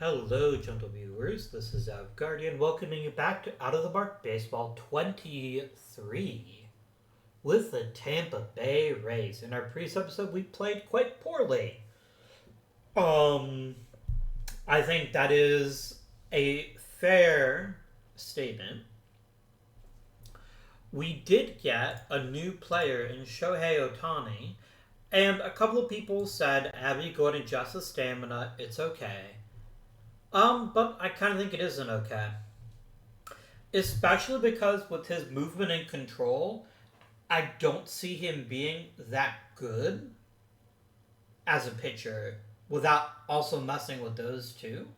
Hello, gentle viewers. This is Guardian welcoming you back to Out of the Mark Baseball 23 with the Tampa Bay Rays. In our previous episode, we played quite poorly. Um, I think that is a fair statement. We did get a new player in Shohei Ohtani, and a couple of people said, Abby, go ahead and adjust the stamina. It's okay. But I kind of think it isn't okay. Especially because with his movement and control, I don't see him being that good as a pitcher without also messing with those two.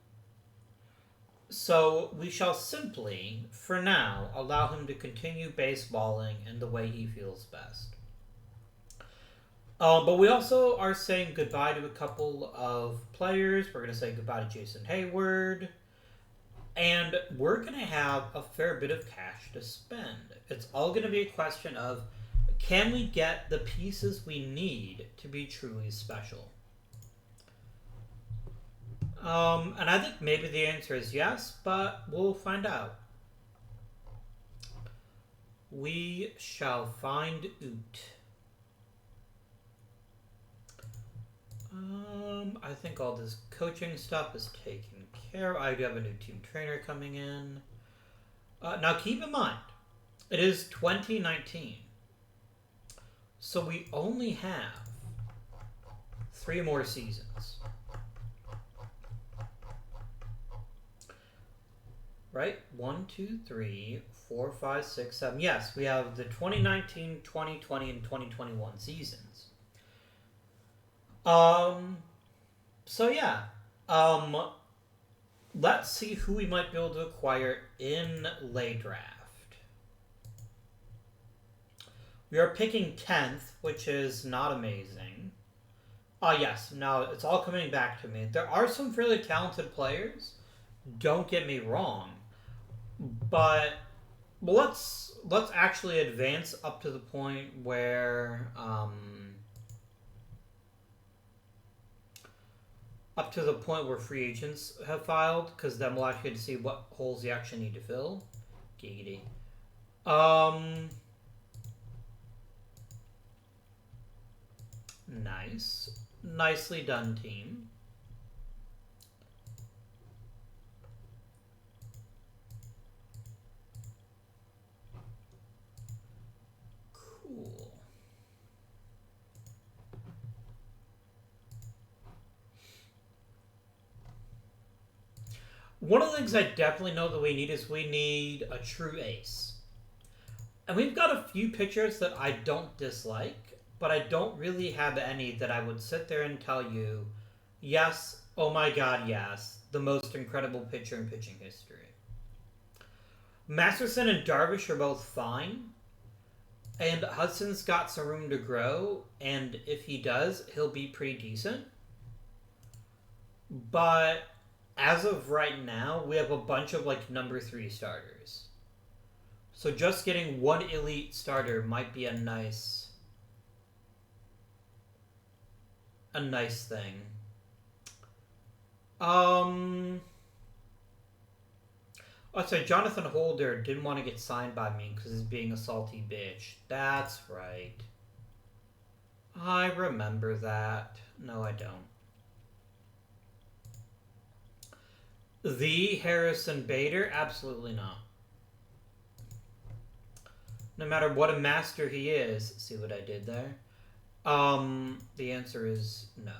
So we shall simply, for now, allow him to continue baseballing in the way he feels best. But we also are saying goodbye to a couple of players. We're going to say goodbye to Jason Hayward. And we're going to have a fair bit of cash to spend. It's all going to be a question of, can we get the pieces we need to be truly special? And I think maybe the answer is yes, but we'll find out. We shall find out. I think all this coaching stuff is taken care of. I do have a new team trainer coming in. Now keep in mind, it is 2019. So we only have 3 more seasons. Right? 1, 2, 3, 4, 5, 6, 7. Yes, we have the 2019, 2020, and 2021 seasons. So yeah. Let's see who we might be able to acquire in late draft. We are picking 10th, which is not amazing. Yes, now it's all coming back to me. There are some fairly talented players, don't get me wrong, but let's actually advance up to the point where free agents have filed, because then we'll actually get to see what holes you actually need to fill. Giggity. Nice. Nicely done, team. Cool. One of the things I definitely know that we need a true ace. And we've got a few pitchers that I don't dislike, but I don't really have any that I would sit there and tell you, yes, oh my god, yes, the most incredible pitcher in pitching history. Masterson and Darvish are both fine, and Hudson's got some room to grow, and if he does, he'll be pretty decent. But as of right now, we have a bunch of number 3 starters. So just getting one elite starter might be a nice thing. Oh, so Jonathan Holder didn't want to get signed by me because he's being a salty bitch. That's right. I remember that. No, I don't. The Harrison Bader? Absolutely not. No matter what a master he is, see what I did there? The answer is no.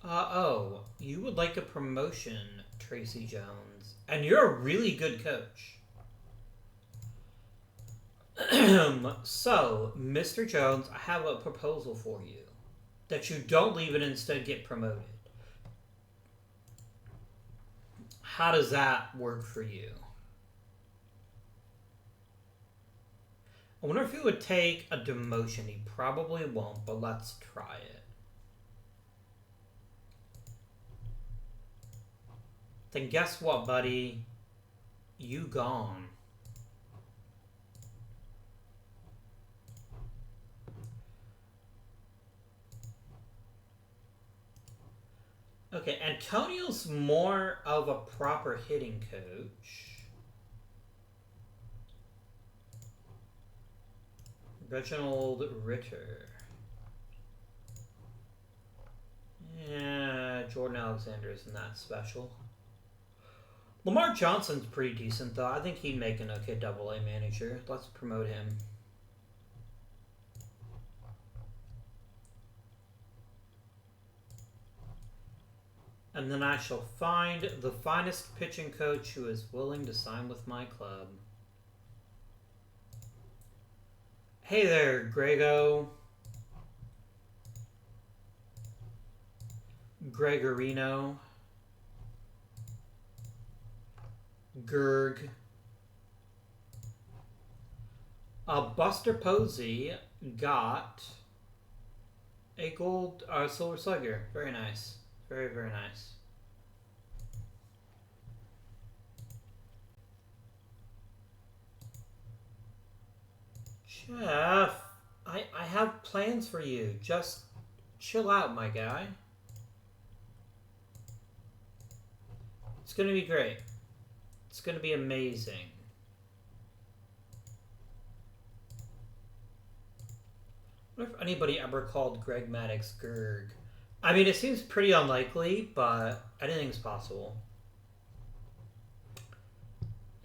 Oh, you would like a promotion, Tracy Jones. And you're a really good coach. So, Mr. Jones, I have a proposal for you. That you don't leave and instead get promoted. How does that work for you? I wonder if he would take a demotion. He probably won't, but let's try it. Then guess what, buddy? You gone. Okay, Antonio's more of a proper hitting coach. Reginald Ritter. Yeah, Jordan Alexander isn't that special. Lamar Johnson's pretty decent, though. I think he'd make an okay AA manager. Let's promote him. And then I shall find the finest pitching coach who is willing to sign with my club. Hey there, Grego. Gregorino. Gerg. Buster Posey got a gold, silver slugger. Very nice. Very, very nice. Jeff, I have plans for you. Just chill out, my guy. It's going to be great. It's going to be amazing. I wonder if anybody ever called Greg Maddux Gerg. I mean, it seems pretty unlikely, but anything's possible.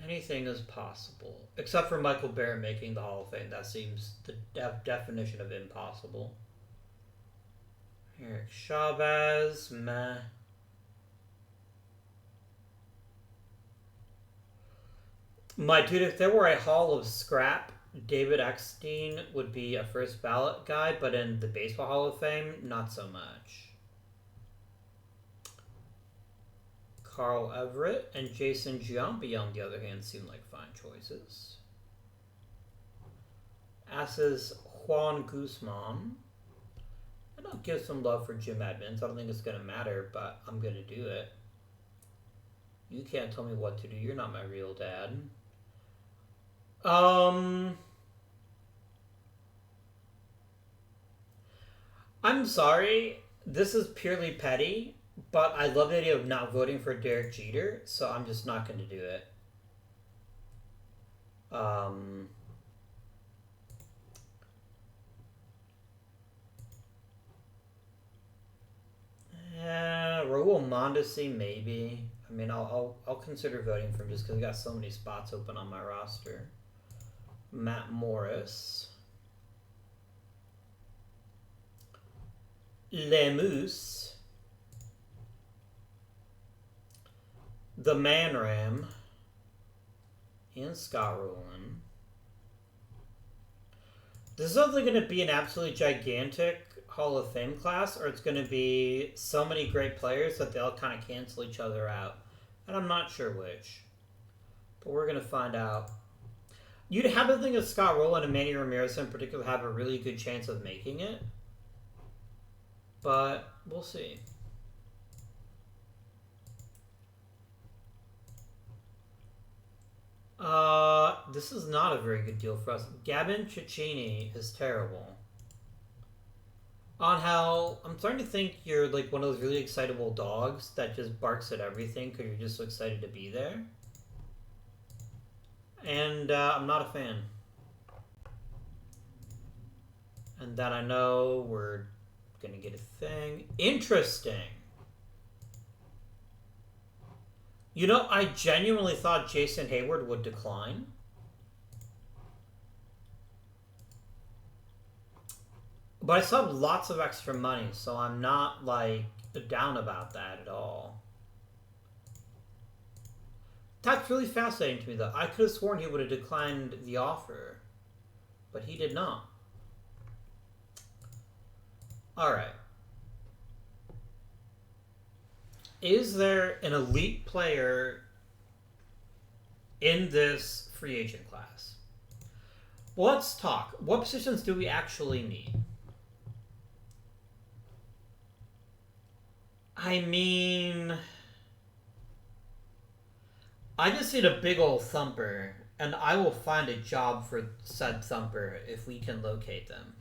Anything is possible. Except for Michael Barrett making the Hall of Fame. That seems the definition of impossible. Eric Chavez, meh. My dude, if there were a Hall of Scrap, David Eckstein would be a first ballot guy, but in the Baseball Hall of Fame, not so much. Carl Everett and Jason Giambi, on the other hand, seem like fine choices. Asses Juan Guzman. And I'll give some love for Jim Edmonds. I don't think it's going to matter, but I'm going to do it. You can't tell me what to do. You're not my real dad. I'm sorry. This is purely petty. But I love the idea of not voting for Derek Jeter, so I'm just not going to do it. Raul Mondesi, maybe. I mean, I'll consider voting for him just because we got so many spots open on my roster. Matt Morris. Lemus. The Man Ram, and Scott Rowland. This is either going to be an absolutely gigantic Hall of Fame class, or it's going to be so many great players that they all kind of cancel each other out. And I'm not sure which. But we're going to find out. You'd have to think that Scott Rowland and Manny Ramirez in particular have a really good chance of making it. But we'll see. This is not a very good deal for us. Gavin Cecchini is terrible. On how I'm starting to think you're like one of those really excitable dogs that just barks at everything because you're just so excited to be there. And I'm not a fan. And then I know we're gonna get a thing. Interesting. You know, I genuinely thought Jason Hayward would decline. But I still have lots of extra money, so I'm not, like, down about that at all. That's really fascinating to me, though. I could have sworn he would have declined the offer, but he did not. Alright. Is there an elite player in this free agent class? Well, let's talk. What positions do we actually need? I mean, I just need a big old thumper, and I will find a job for said thumper if we can locate them.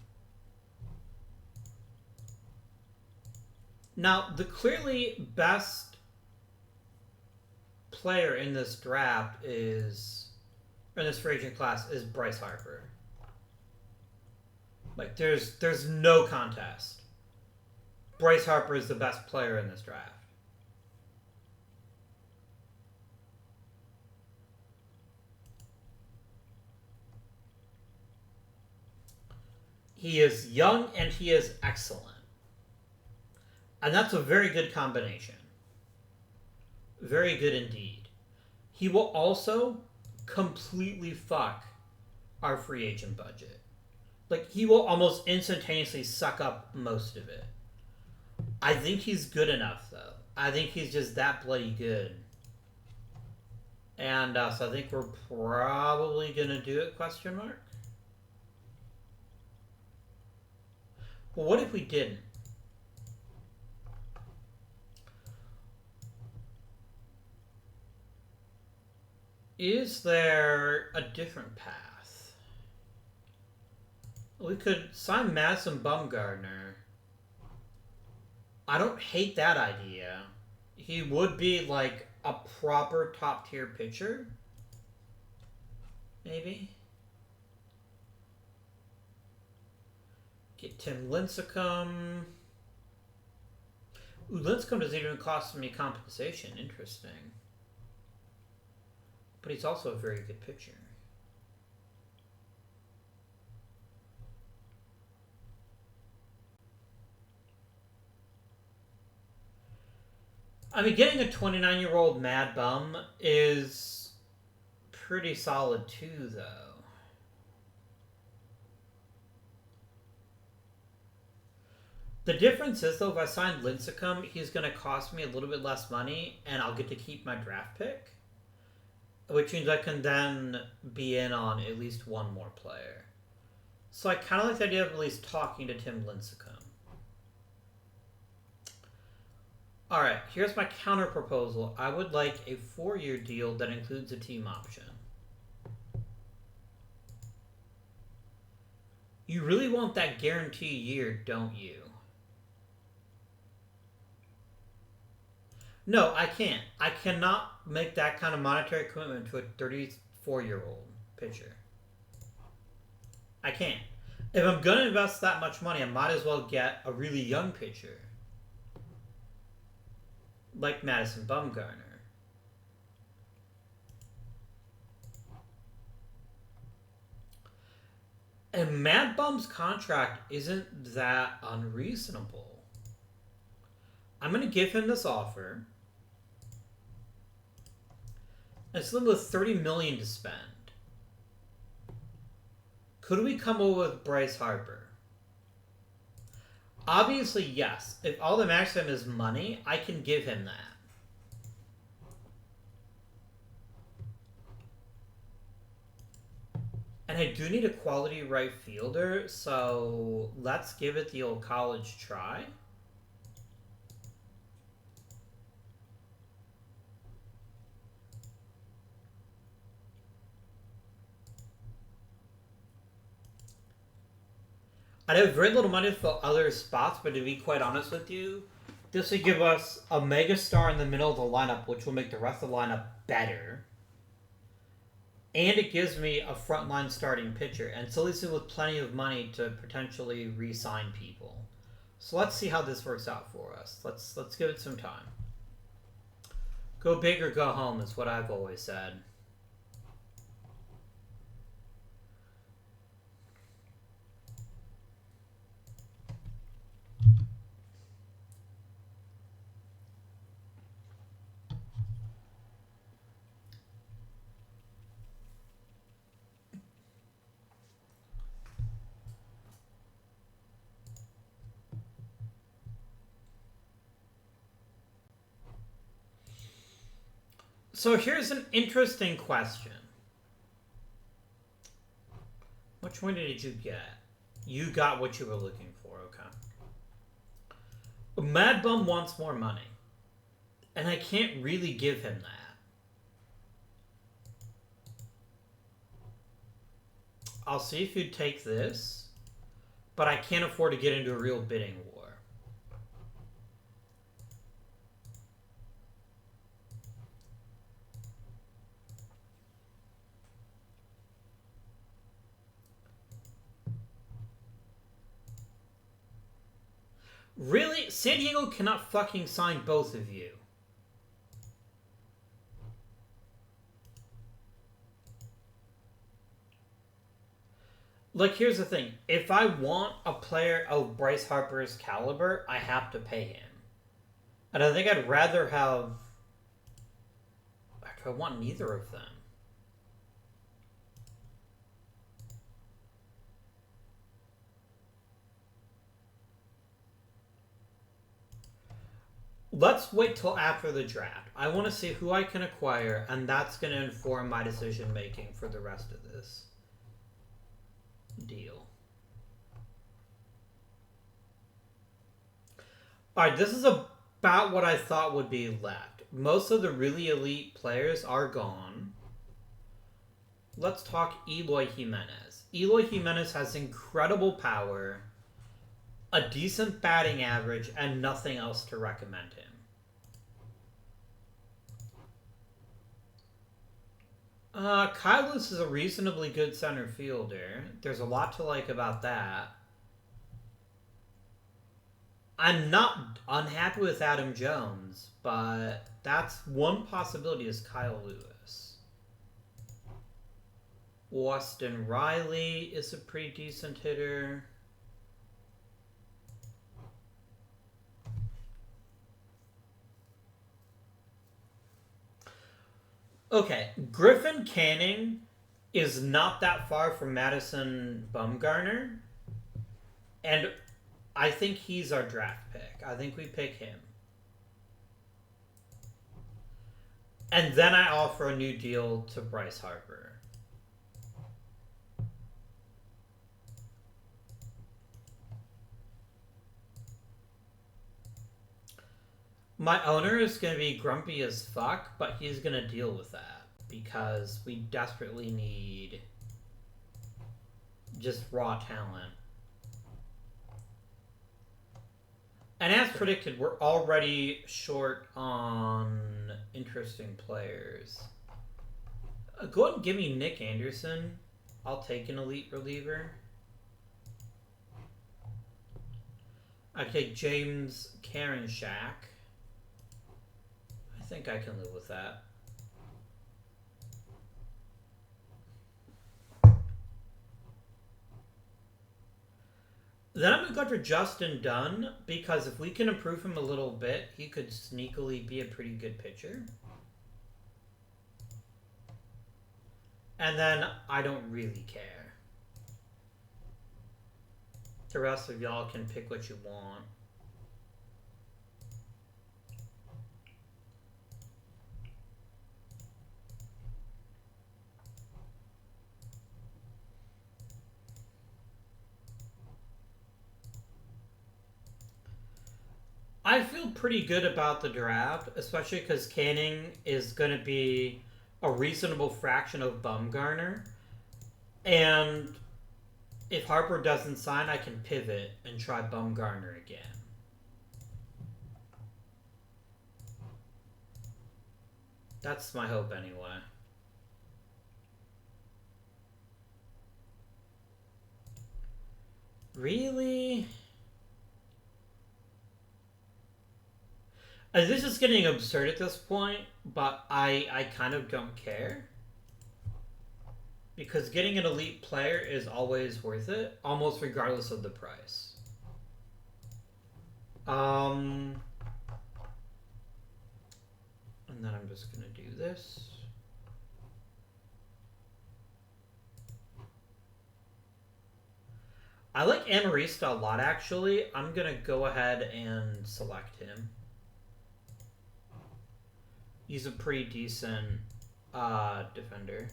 Now, the clearly best player in this draft is, in this free agent class, is Bryce Harper. Like, there's no contest. Bryce Harper is the best player in this draft. He is young and he is excellent. And that's a very good combination. Very good indeed. He will also completely fuck our free agent budget. Like, he will almost instantaneously suck up most of it. I think he's good enough, though. I think he's just that bloody good. And so I think we're probably going to do it, question mark? Well, what if we didn't? Is there a different path? We could sign Madison Bumgarner. I don't hate that idea. He would be like a proper top tier pitcher. Maybe. Get Tim Lincecum. Ooh, Lincecum doesn't even cost me compensation. Interesting. But he's also a very good pitcher. I mean, getting a 29-year-old Mad Bum is pretty solid too, though. The difference is, though, if I sign Lincecum, he's going to cost me a little bit less money, and I'll get to keep my draft pick. Which means I can then be in on at least one more player. So I kind of like the idea of at least talking to Tim Lincecum. Alright, here's my counter proposal. I would like a 4-year deal that includes a team option. You really want that guarantee year, don't you? No, I can't. I cannot make that kind of monetary commitment to a 34-year-old pitcher. I can't. If I'm going to invest that much money, I might as well get a really young pitcher. Like Madison Bumgarner. And Mad Bum's contract isn't that unreasonable. I'm going to give him this offer. It's limited with $30 million to spend. Could we come over with Bryce Harper? Obviously, yes. If all that matters to him is money, I can give him that. And I do need a quality right fielder, so let's give it the old college try. I'd have very little money for other spots, but to be quite honest with you, this would give us a mega star in the middle of the lineup, which will make the rest of the lineup better. And it gives me a frontline starting pitcher, and so leaves me with plenty of money to potentially re-sign people. So let's see how this works out for us. Let's give it some time. Go big or go home is what I've always said. So here's an interesting question. Which one did you get? You got what you were looking for, okay. Mad Bum wants more money. And I can't really give him that. I'll see if you'd take this, but I can't afford to get into a real bidding war. Really? San Diego cannot fucking sign both of you. Like, here's the thing. If I want a player of Bryce Harper's caliber, I have to pay him. And I think I'd rather have... I want neither of them. Let's wait till after the draft. I want to see who I can acquire, and that's going to inform my decision making for the rest of this deal. Alright, this is about what I thought would be left. Most of the really elite players are gone. Let's talk Eloy Jimenez. Eloy Jimenez has incredible power, a decent batting average, and nothing else to recommend him. Kyle Lewis is a reasonably good center fielder. There's a lot to like about that. I'm not unhappy with Adam Jones, but that's one possibility is Kyle Lewis. Austin Riley is a pretty decent hitter. Okay, Griffin Canning is not that far from Madison Bumgarner, and I think he's our draft pick. I think we pick him. And then I offer a new deal to Bryce Harper. My owner is going to be grumpy as fuck, but he's going to deal with that because we desperately need just raw talent. And as predicted, we're already short on interesting players. Go ahead and give me Nick Anderson. I'll take an elite reliever. I take James Karinchak. I think I can live with that. Then I'm going to go for Justin Dunn, because if we can improve him a little bit, he could sneakily be a pretty good pitcher. And then I don't really care. The rest of y'all can pick what you want. I feel pretty good about the draft, especially because Canning is going to be a reasonable fraction of Bumgarner. And if Harper doesn't sign, I can pivot and try Bumgarner again. That's my hope anyway. Really? This is getting absurd at this point, but I kind of don't care. Because getting an elite player is always worth it, almost regardless of the price. And then I'm just going to do this. I like Amarista a lot, actually. I'm going to go ahead and select him. He's a pretty decent defender.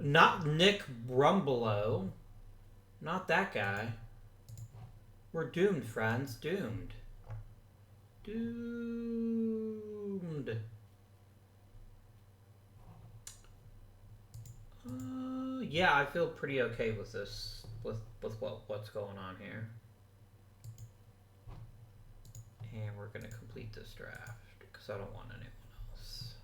Not Nick Brumbelow. Not that guy. We're doomed, friends. Doomed. Doomed. Yeah, I feel pretty okay with this. With what's going on here. And we're going to complete this draft because I don't want anyone else.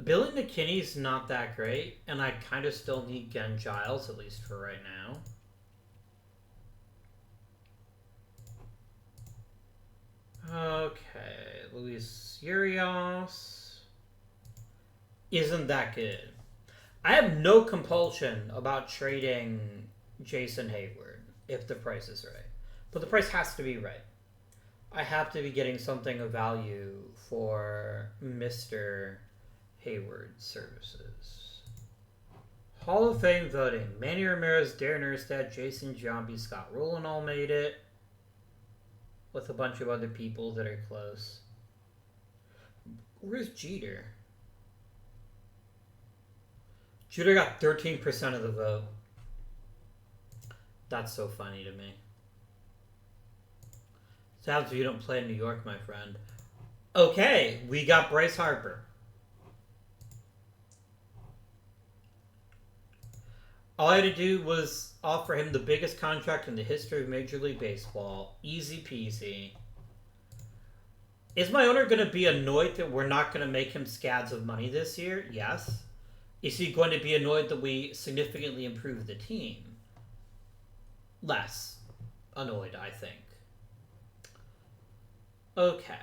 Billy McKinney's not that great, and I kind of still need Gen Giles, at least for right now. Okay, Luis Urias isn't that good. I have no compulsion about trading Jason Hayward if the price is right. But the price has to be right. I have to be getting something of value for Mr. Hayward's services. Hall of Fame voting. Manny Ramirez, Darren Erstad, Jason Giambi, Scott Rowland all made it. With a bunch of other people that are close. Where's Jeter? Jeter got 13% of the vote. That's so funny to me. So happens if you don't play in New York, my friend. Okay, we got Bryce Harper. All I had to do was offer him the biggest contract in the history of Major League Baseball. Easy peasy. Is my owner going to be annoyed that we're not going to make him scads of money this year? Yes. Is he going to be annoyed that we significantly improve the team? Less annoyed, I think. Okay.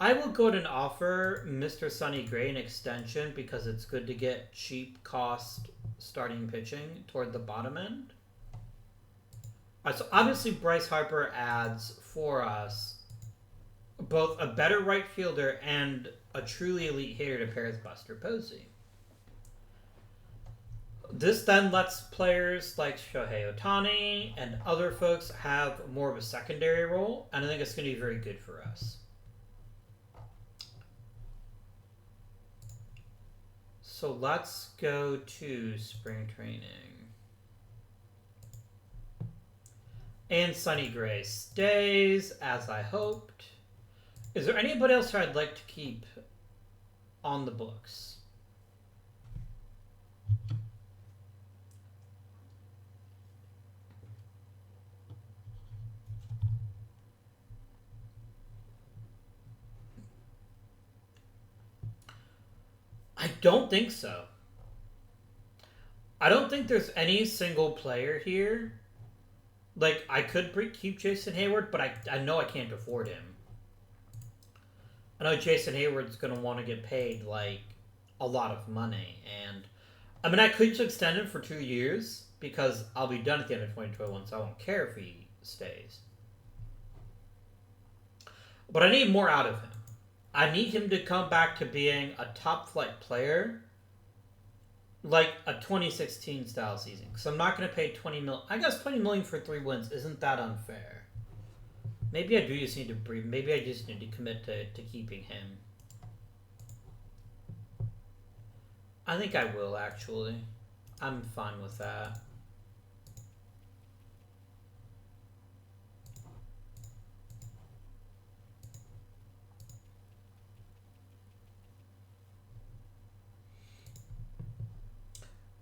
I will go ahead and offer Mr. Sonny Gray an extension because it's good to get cheap cost starting pitching toward the bottom end. So obviously Bryce Harper adds for us both a better right fielder and a truly elite hitter to pair with Buster Posey. This then lets players like Shohei Ohtani and other folks have more of a secondary role, and I think it's going to be very good for us. So let's go to spring training. And Sonny Gray stays, as I hoped. Is there anybody else who I'd like to keep on the books? I don't think so. I don't think there's any single player here. Like, I could keep Jason Hayward, but I know I can't afford him. I know Jason Hayward's going to want to get paid, like, a lot of money. And, I mean, I could just extend him for 2 years because I'll be done at the end of 2021, so I won't care if he stays. But I need more out of him. I need him to come back to being a top flight player, like a 2016 style season. Because I'm not going to pay $20 million. I guess $20 million for 3 wins isn't that unfair. Maybe I do just need to breathe. Maybe I just need to commit to keeping him. I think I will, actually. I'm fine with that.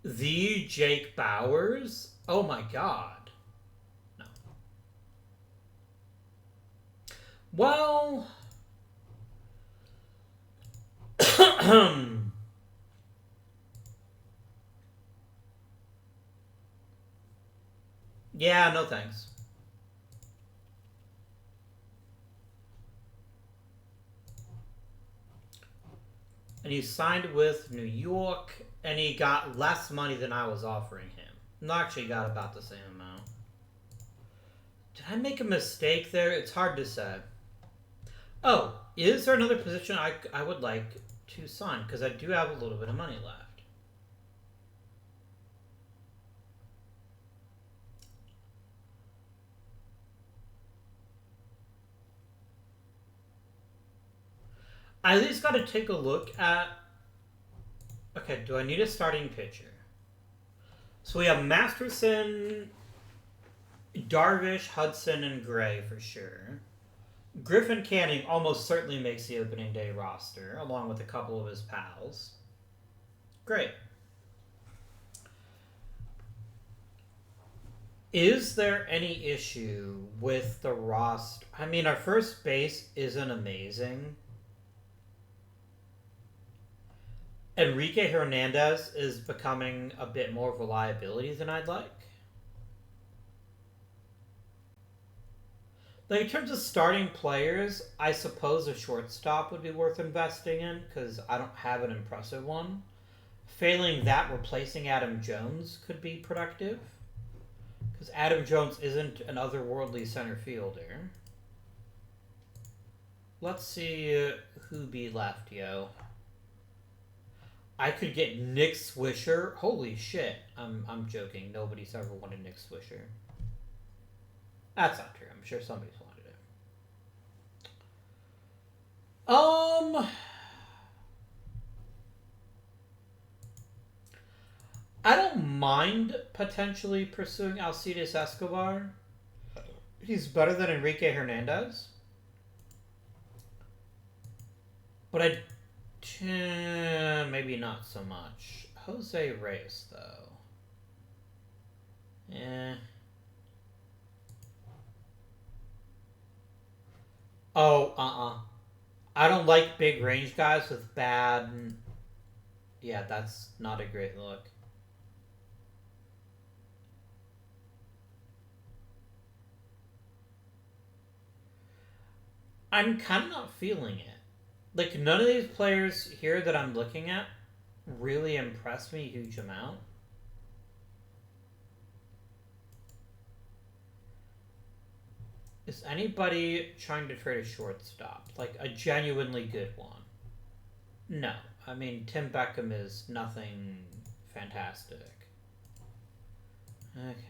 The Jake Bowers? Oh my god. No. Well... yeah, no thanks. And he signed with New York, and he got less money than I was offering him. No, actually got about the same amount. Did I make a mistake there? It's hard to say. Oh, is there another position I would like to sign? Because I do have a little bit of money left. I at least got to take a look at... Okay, do I need a starting pitcher? So we have Masterson, Darvish, Hudson, and Gray for sure. Griffin Canning almost certainly makes the opening day roster, along with a couple of his pals. Great. Is there any issue with the roster? I mean, our first base isn't amazing. Enrique Hernandez is becoming a bit more of a liability than I'd like. Like, in terms of starting players, I suppose a shortstop would be worth investing in because I don't have an impressive one. Failing that, replacing Adam Jones could be productive because Adam Jones isn't an otherworldly center fielder. Let's see who be left, yo. I could get Nick Swisher. Holy shit. I'm joking. Nobody's ever wanted Nick Swisher. That's not true. I'm sure somebody's wanted it. I don't mind potentially pursuing Alcides Escobar. He's better than Enrique Hernandez. But maybe not so much. Jose Reyes, though. Eh. Oh, I don't like big range guys with bad... Yeah, that's not a great look. I'm kind of not feeling it. Like, none of these players here that I'm looking at really impress me a huge amount. Is anybody trying to trade a shortstop? Like, a genuinely good one? No. I mean, Tim Beckham is nothing fantastic. Okay.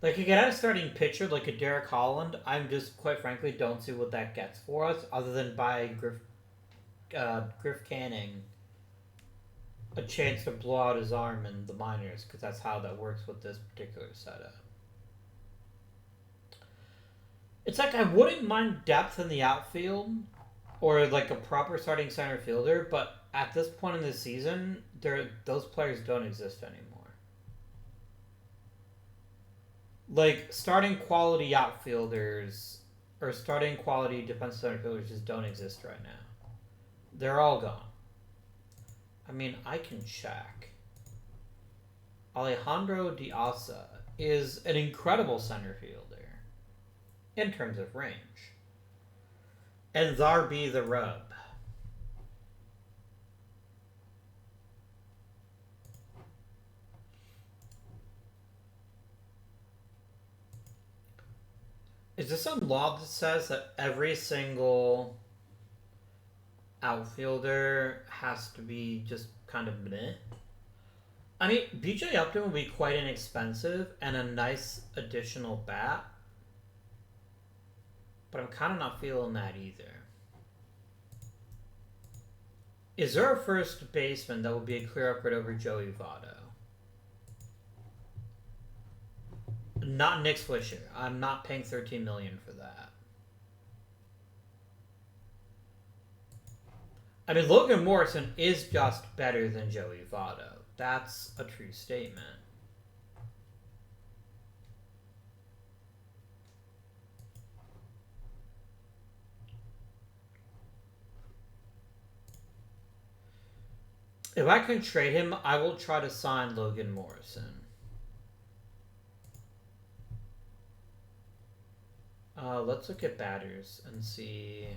Like, you get out a starting pitcher like a Derek Holland, I'm just, quite frankly, don't see what that gets for us, other than buying Griff Canning a chance to blow out his arm in the minors, because that's how that works with this particular setup. It's like, I wouldn't mind depth in the outfield, or like a proper starting center fielder, but at this point in the season, those players don't exist anymore. Like, starting quality outfielders or starting quality defensive center fielders just don't exist right now. They're all gone. I mean, I can check. Alejandro De Asa is an incredible center fielder in terms of range. And thar be the rub. Is there some law that says that every single outfielder has to be just kind of meh? I mean, BJ Upton would be quite inexpensive and a nice additional bat. But I'm kind of not feeling that either. Is there a first baseman that would be a clear upgrade over Joey Votto? Not Nick Swisher. I'm not paying $13 million for that. I mean, Logan Morrison is just better than Joey Votto. That's a true statement. If I can trade him, I will try to sign Logan Morrison. Let's look at batters and see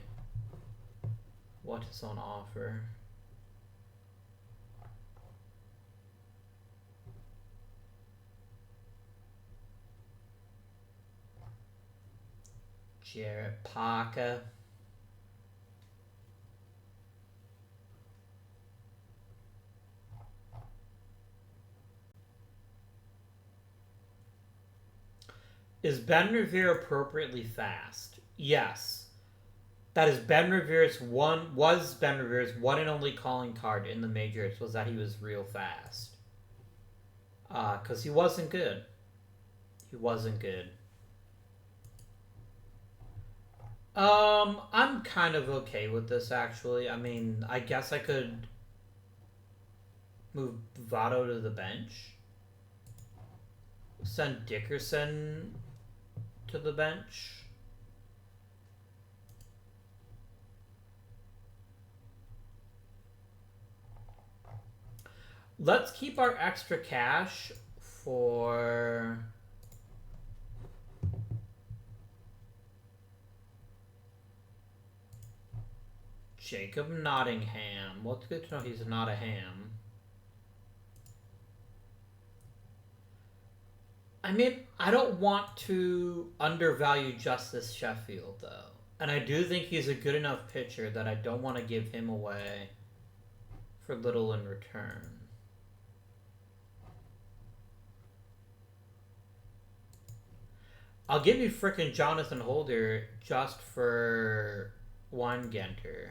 what is on offer. Jarrett Parker. Is Ben Revere appropriately fast? Yes. That is Ben Revere's one and only calling card in the majors was that he was real fast. Because he wasn't good. He wasn't good. I'm kind of okay with this, actually. I mean, I guess I could move Votto to the bench. send Dickerson to the bench. Let's keep our extra cash for Jacob Nottingham. Well, it's good to know he's not a ham. I mean, I don't want to undervalue Justice Sheffield, though. And I do think he's a good enough pitcher that I don't want to give him away for little in return. I'll give you frickin' Jonathan Holder just for Wingenter.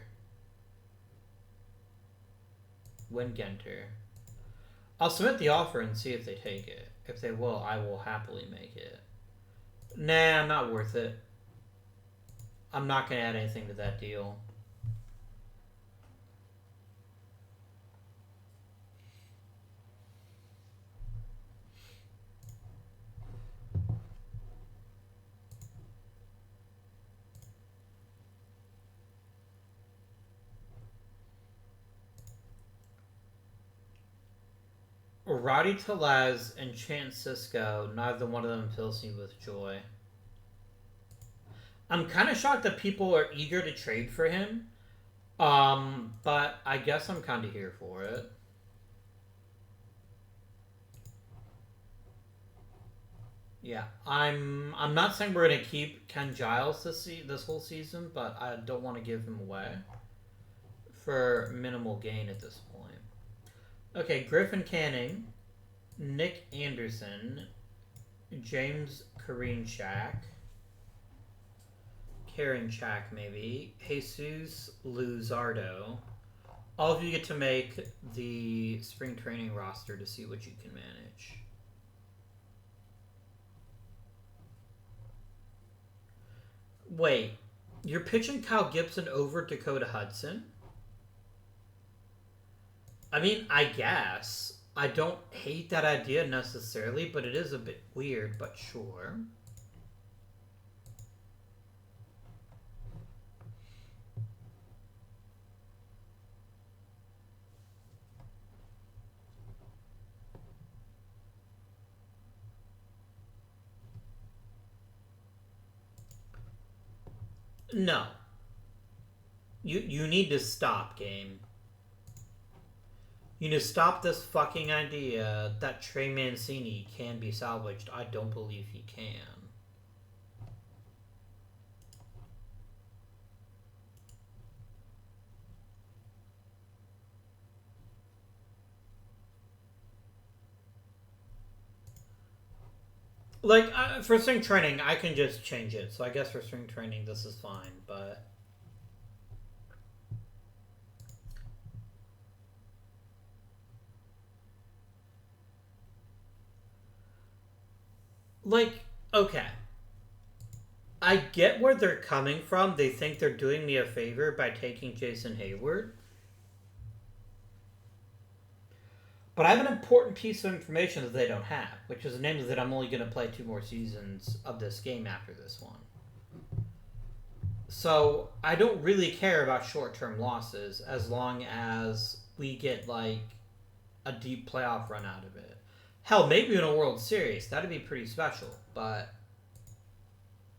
I'll submit the offer and see if they take it. If they will, I will happily make it. Nah, not worth it. I'm not going to add anything to that deal. Roddy Telez and Chance Cisco, neither one of them fills me with joy. I'm kind of shocked that people are eager to trade for him. But I guess I'm kind of here for it. Yeah, I'm not saying we're gonna keep Ken Giles this whole season, but I don't want to give him away for minimal gain at this point. Okay, Griffin Canning, Nick Anderson, James Karinchak, maybe, Jesus Luzardo. All of you get to make the spring training roster to see what you can manage. Wait, you're pitching Kyle Gibson over Dakota Hudson? I mean, I guess. I don't hate that idea necessarily, but it is a bit weird, but sure. No. You need to stop, game. You need to stop this fucking idea that Trey Mancini can be salvaged. I don't believe he can. Like, for spring training, I can just change it. So I guess for spring training, this is fine, but... Like, okay. I get where they're coming from. They think they're doing me a favor by taking Jason Hayward. But I have an important piece of information that they don't have, which is namely that I'm only going to play 2 more seasons of this game after this one. So I don't really care about short-term losses as long as we get, like, a deep playoff run out of it. Hell, maybe in a World Series. That'd be pretty special, but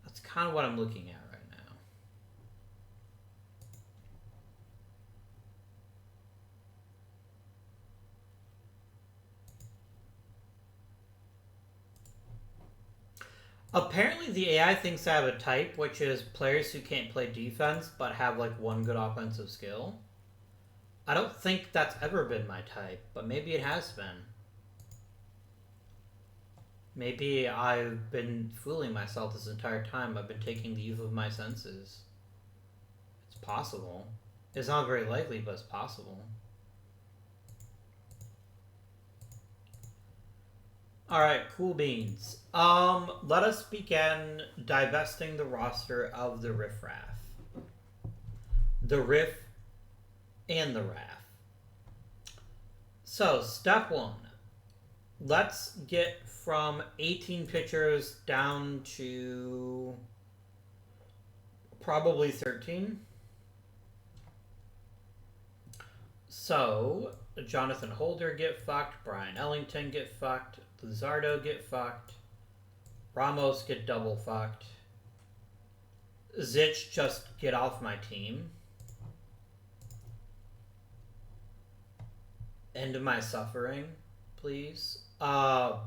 that's kind of what I'm looking at right now. Apparently the AI thinks I have a type, which is players who can't play defense but have like one good offensive skill. I don't think that's ever been my type, but maybe it has been. Maybe I've been fooling myself this entire time. I've been taking the youth of my senses. It's possible. It's not very likely, but it's possible. Alright, cool beans. Let us begin divesting the roster of the riffraff. The riff and the raff. So, step 1. let's get from 18 pitchers down to probably 13. So, Jonathan Holder get fucked, Brian Ellington get fucked, Luzardo get fucked, Ramos get double fucked, Zitch just get off my team. End my suffering, please. Banda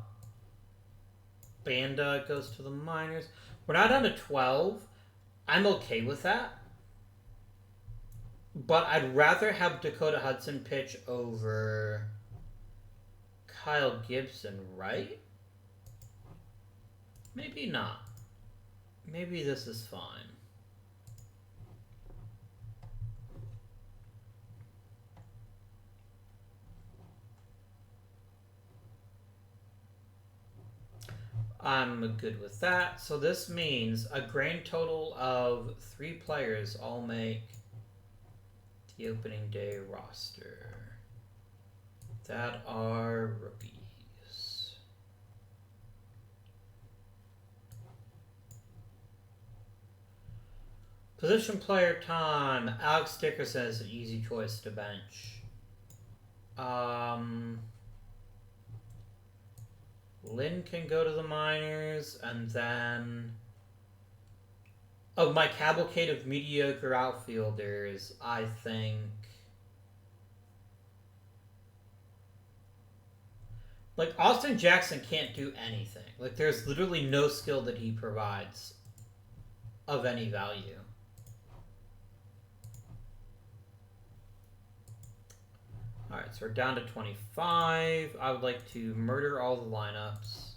goes to the minors. We're not down to 12. I'm okay with that. But I'd rather have Dakota Hudson pitch over Kyle Gibson, right? Maybe not. Maybe this is fine. I'm good with that. So this means a grand total of 3 players all make the opening day roster that are rookies. Position player time. Alex Dickerson is an easy choice to bench. Lynn can go to the minors, and then... Oh, my cavalcade of mediocre outfielders, I think... Like, Austin Jackson can't do anything. Like, there's literally no skill that he provides of any value. Alright, so we're down to 25. I would like to murder all the lineups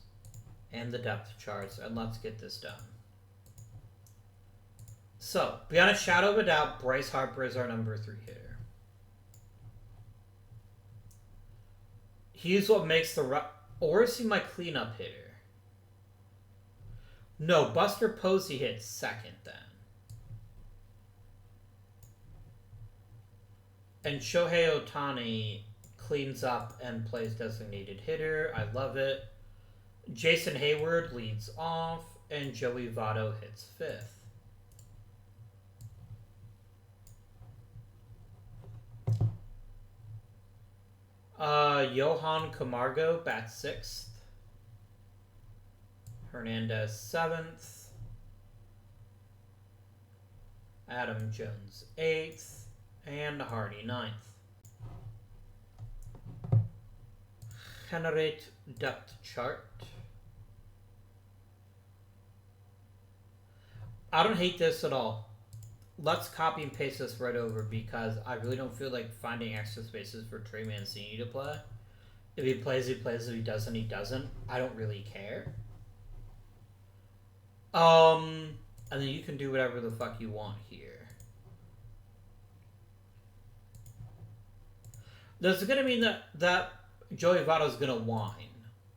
and the depth charts, and let's get this done. So, beyond a shadow of a doubt, Bryce Harper is our number 3 hitter. He's what makes the... Or is he my cleanup hitter? No, Buster Posey hits second then. And Shohei Ohtani cleans up and plays designated hitter. I love it. Jason Hayward leads off, and Joey Votto hits 5th. Johan Camargo bats 6th. Hernandez 7th. Adam Jones 8th. And Hardy 9th. Generate depth chart. I don't hate this at all. Let's copy and paste this right over because I really don't feel like finding extra spaces for Trey Mancini to play. If he plays, he plays. If he doesn't, he doesn't. I don't really care. And then you can do whatever the fuck you want here. This is going to mean that Joey Votto is going to whine,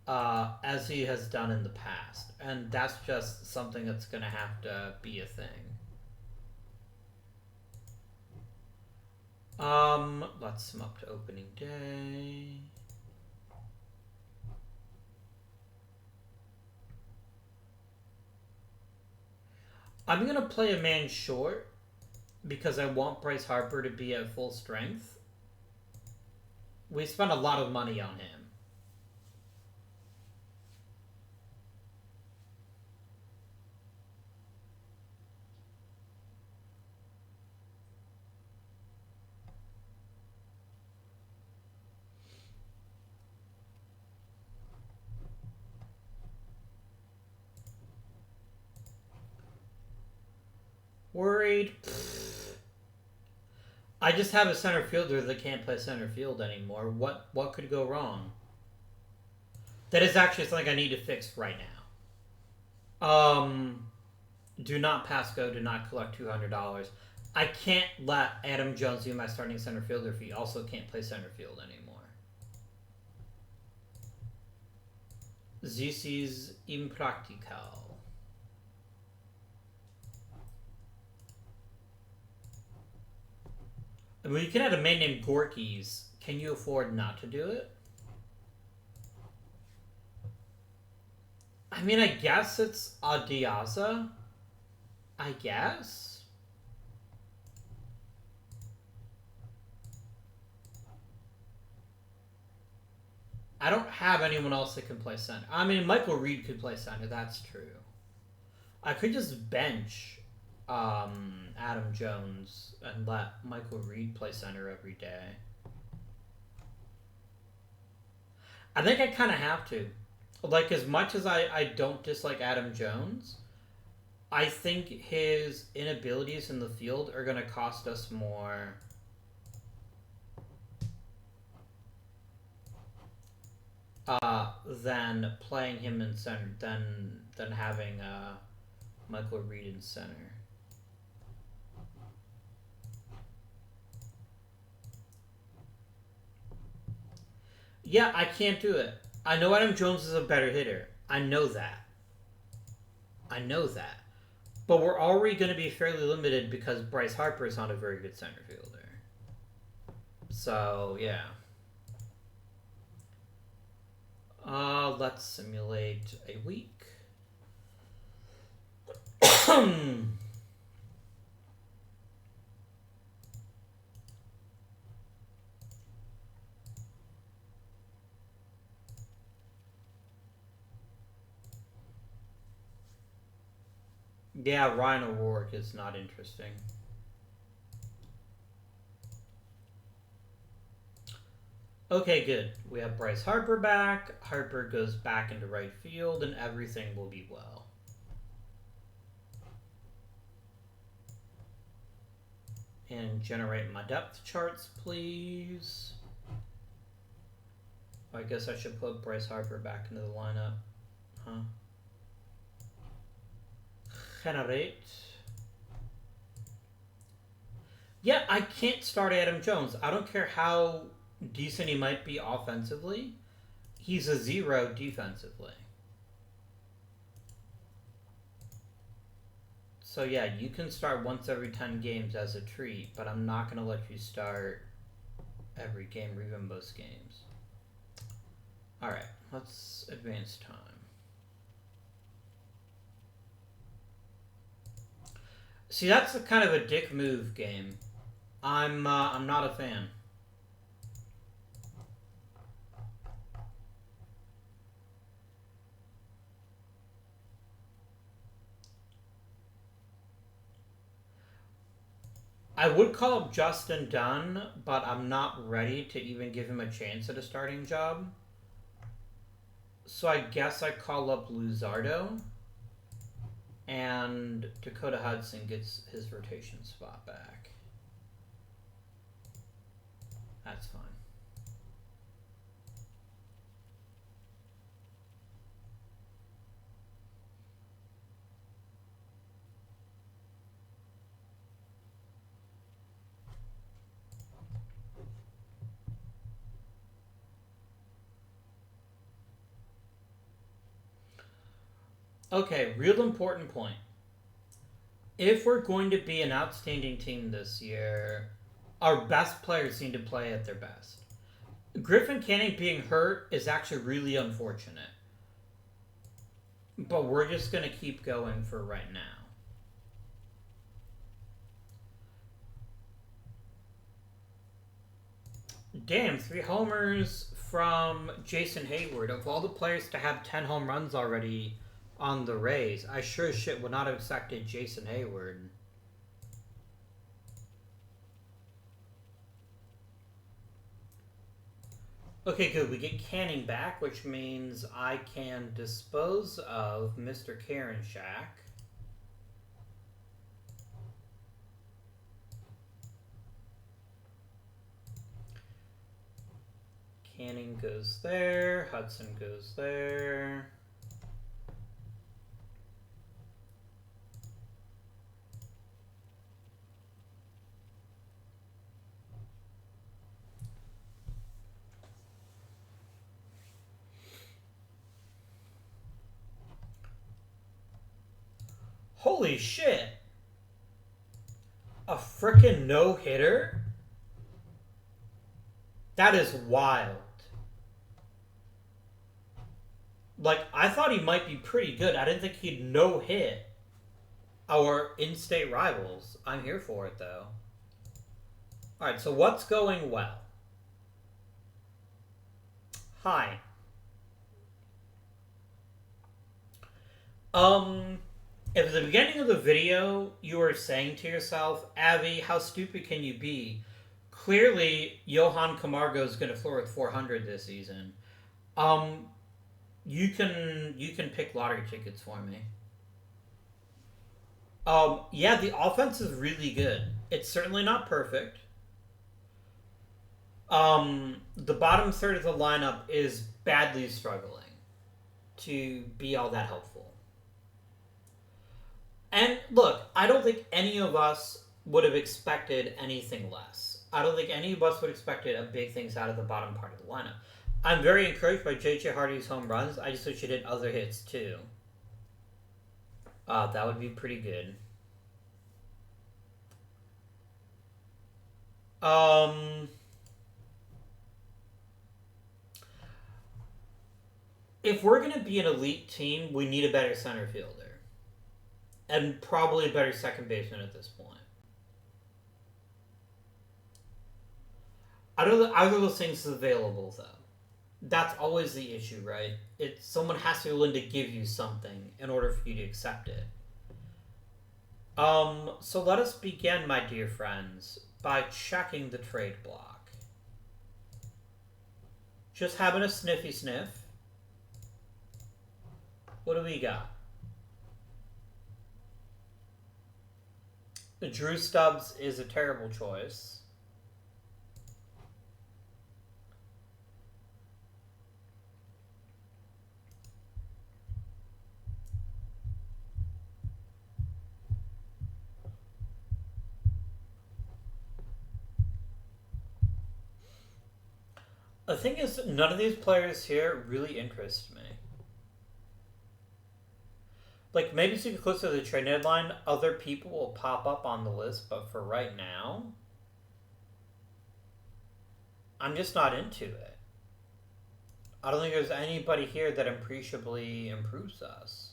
as he has done in the past. And that's just something that's going to have to be a thing. Let's sum up to opening day. I'm going to play a man short because I want Bryce Harper to be at full strength. We spent a lot of money on him. Worried? I just have a center fielder that can't play center field anymore. What could go wrong? That is actually something I need to fix right now. Do not pass go. Do not collect $200. I can't let Adam Jones be my starting center fielder if he also can't play center field anymore. This is impractical. I mean, you can have a man named Gorky's. Can you afford not to do it? I mean, I guess it's Adiaza. I guess. I don't have anyone else that can play center. I mean, Michael Reed could play center. That's true. I could just bench Adam Jones and let Michael Reed play center every day. I think I kind of have to. Like, as much as I don't dislike Adam Jones, I think his inabilities in the field are going to cost us more than playing him in center, than having Michael Reed in center. Yeah, I can't do it. I know Adam Jones is a better hitter. I know that. I know that. But we're already going to be fairly limited because Bryce Harper is not a very good center fielder. So, yeah. Let's simulate a week. Yeah, Ryan O'Rourke is not interesting. Okay, good. We have Bryce Harper back. Harper goes back into right field, and everything will be well. And generate my depth charts, please. I guess I should put Bryce Harper back into the lineup. Huh? Generate. Yeah, I can't start Adam Jones. I don't care how decent he might be offensively. He's a 0 defensively. So yeah, you can start once every 10 games as a treat, but I'm not going to let you start every game or even most games. Alright, let's advance time. See, that's a kind of a dick move game. I'm not a fan. I would call up Justin Dunn, but I'm not ready to even give him a chance at a starting job. So I guess I call up Luzardo. And Dakota Hudson gets his rotation spot back. That's fine. Okay, real important point. If we're going to be an outstanding team this year, our best players need to play at their best. Griffin Canning being hurt is actually really unfortunate. But we're just going to keep going for right now. Damn, 3 homers from Jason Hayward. Of all the players to have 10 home runs already on the Rays, I sure as shit would not have accepted Jason Hayward. Okay, good. We get Canning back, which means I can dispose of Mr. Karinchak. Canning goes there. Hudson goes there. Holy shit! A frickin' no-hitter? That is wild. Like, I thought he might be pretty good. I didn't think he'd no-hit our in-state rivals. I'm here for it, though. Alright, so what's going well? Hi. If at the beginning of the video you were saying to yourself, Abby, how stupid can you be? Clearly, Johan Camargo is going to floor with 400 this season. You can pick lottery tickets for me. Yeah, the offense is really good. It's certainly not perfect. The bottom third of the lineup is badly struggling to be all that helpful. And look, I don't think any of us would have expected anything less. I don't think any of us would have expected a big things out of the bottom part of the lineup. I'm very encouraged by J.J. Hardy's home runs. I just wish he did other hits too. That would be pretty good. If we're going to be an elite team, we need a better center fielder. And probably a better second baseman at this point. Either of those things is available, though. That's always the issue, right? Someone has to be willing to give you something in order for you to accept it. So let us begin, my dear friends, by checking the trade block. Just having a sniffy sniff. What do we got? Drew Stubbs is a terrible choice. The thing is, none of these players here really interest me. Like, maybe as you get closer to the trade deadline, other people will pop up on the list, but for right now, I'm just not into it. I don't think there's anybody here that appreciably improves us.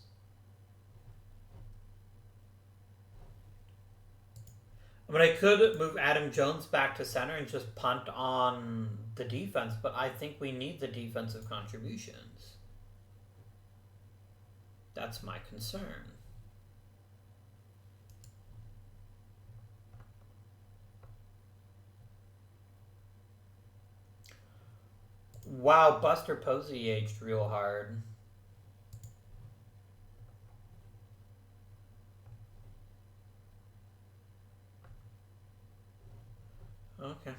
I mean, I could move Adam Jones back to center and just punt on the defense, but I think we need the defensive contributions. That's my concern. Wow, Buster Posey aged real hard. Okay.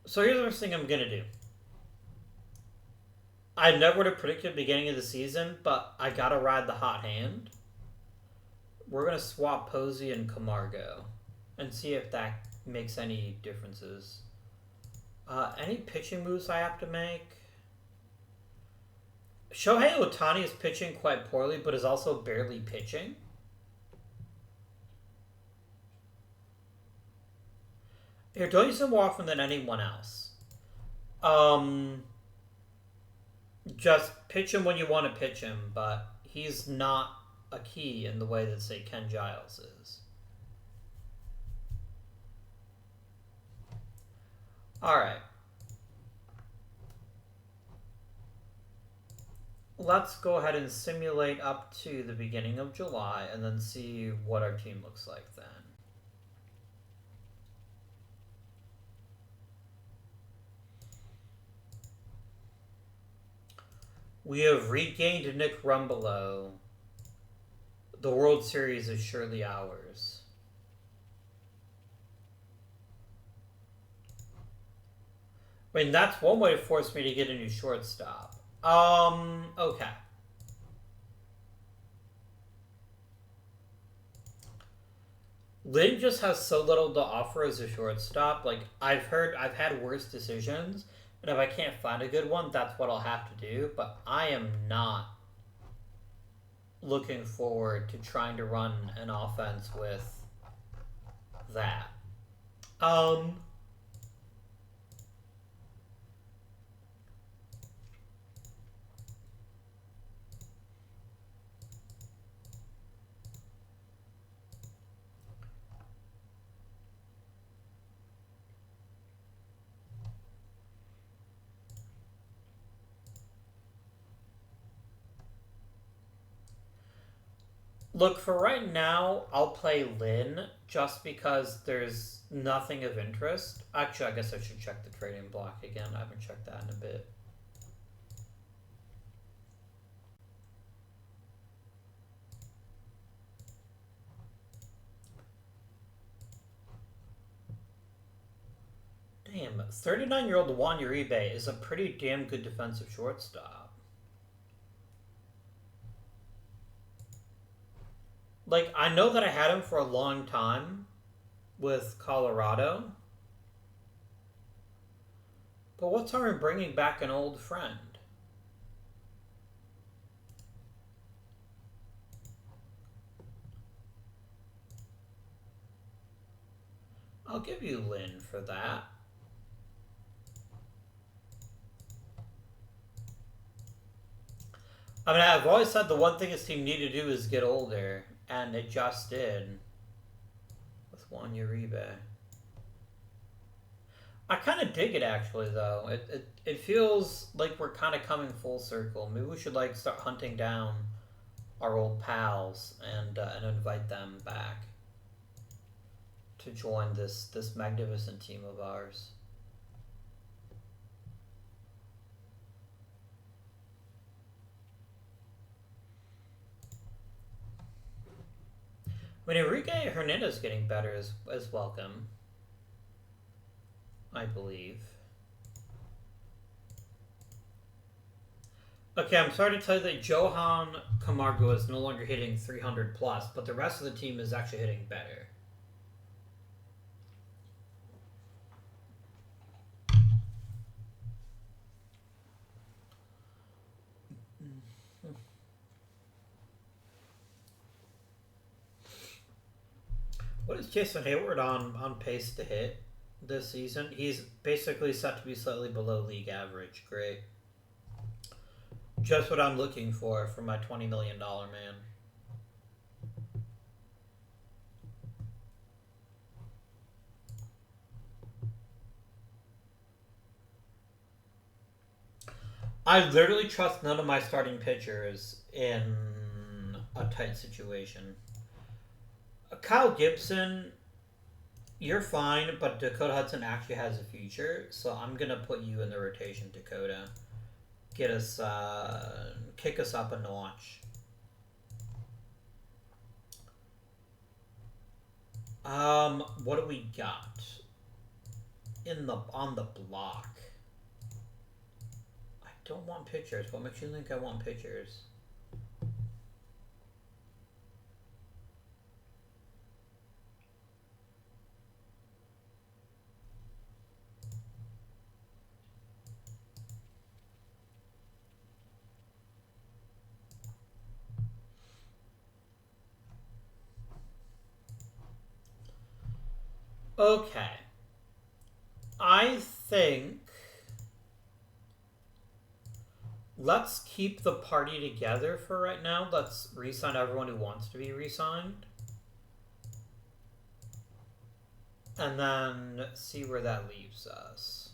So here's the first thing I'm going to do. I never would have predicted the beginning of the season, but I got to ride the hot hand. We're going to swap Posey and Camargo and see if that makes any differences. Any pitching moves I have to make? Shohei Ohtani is pitching quite poorly, but is also barely pitching. Here, don't use him more often than anyone else. Just pitch him when you want to pitch him, but he's not a key in the way that, say, Ken Giles is. Alright. Let's go ahead and simulate up to the beginning of July and then see what our team looks like then. We have regained Nick Rumbelow. The World Series is surely ours. I mean, that's one way to force me to get a new shortstop. Okay. Lynn just has so little to offer as a shortstop. Like, I've had worse decisions. And if I can't find a good one, that's what I'll have to do. But I am not looking forward to trying to run an offense with that. Look, for right now, I'll play Lin just because there's nothing of interest. Actually, I guess I should check the trading block again. I haven't checked that in a bit. Damn, 39-year-old Juan Uribe is a pretty damn good defensive shortstop. Like, I know that I had him for a long time with Colorado. But what's harm in bringing back an old friend? I'll give you Lin for that. I mean, I've always said the one thing his team needed to do is get older, and it just did. With Juan Uribe. I kind of dig it, actually, though. It feels like we're kind of coming full circle. Maybe we should, like, start hunting down our old pals and invite them back to join this magnificent team of ours. I mean, Enrique Hernandez getting better is welcome, I believe. Okay, I'm sorry to tell you that Johan Camargo is no longer hitting 300 plus, but the rest of the team is actually hitting better. What is Jason Hayward on pace to hit this season? He's basically set to be slightly below league average. Great. Just what I'm looking for my $20 million man. I literally trust none of my starting pitchers in a tight situation. Kyle Gibson, you're fine, but Dakota Hudson actually has a future, so I'm gonna put you in the rotation, Dakota. Get us, kick us up a notch. What do we got on the block? I don't want pitchers. What makes you think I want pitchers? Okay. I think let's keep the party together for right now. Let's re-sign everyone who wants to be re-signed. And then see where that leaves us.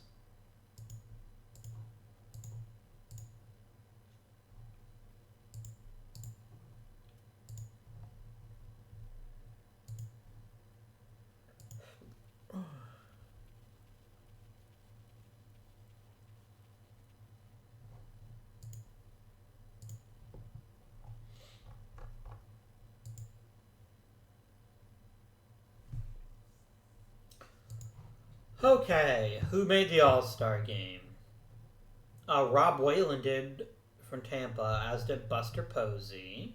Okay, who made the All-Star game? Rob Whalen did from Tampa, as did Buster Posey.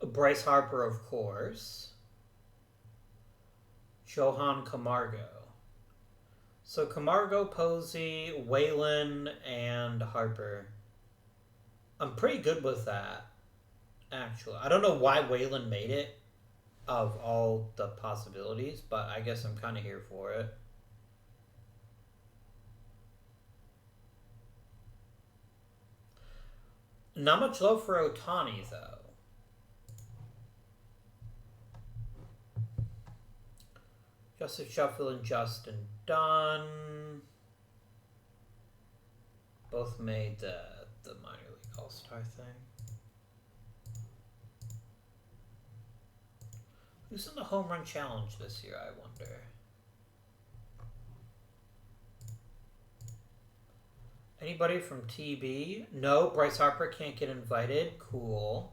Bryce Harper, of course. Johan Camargo. So Camargo, Posey, Whalen, and Harper. I'm pretty good with that, actually. I don't know why Whalen made it of all the possibilities, but I guess I'm kind of here for it. Not much love for Ohtani, though. Justin Sheffield and Justin Dunn both made the minor league all-star thing. Who's in the home run challenge this year, I wonder? Anybody from TB? No, Bryce Harper can't get invited. Cool.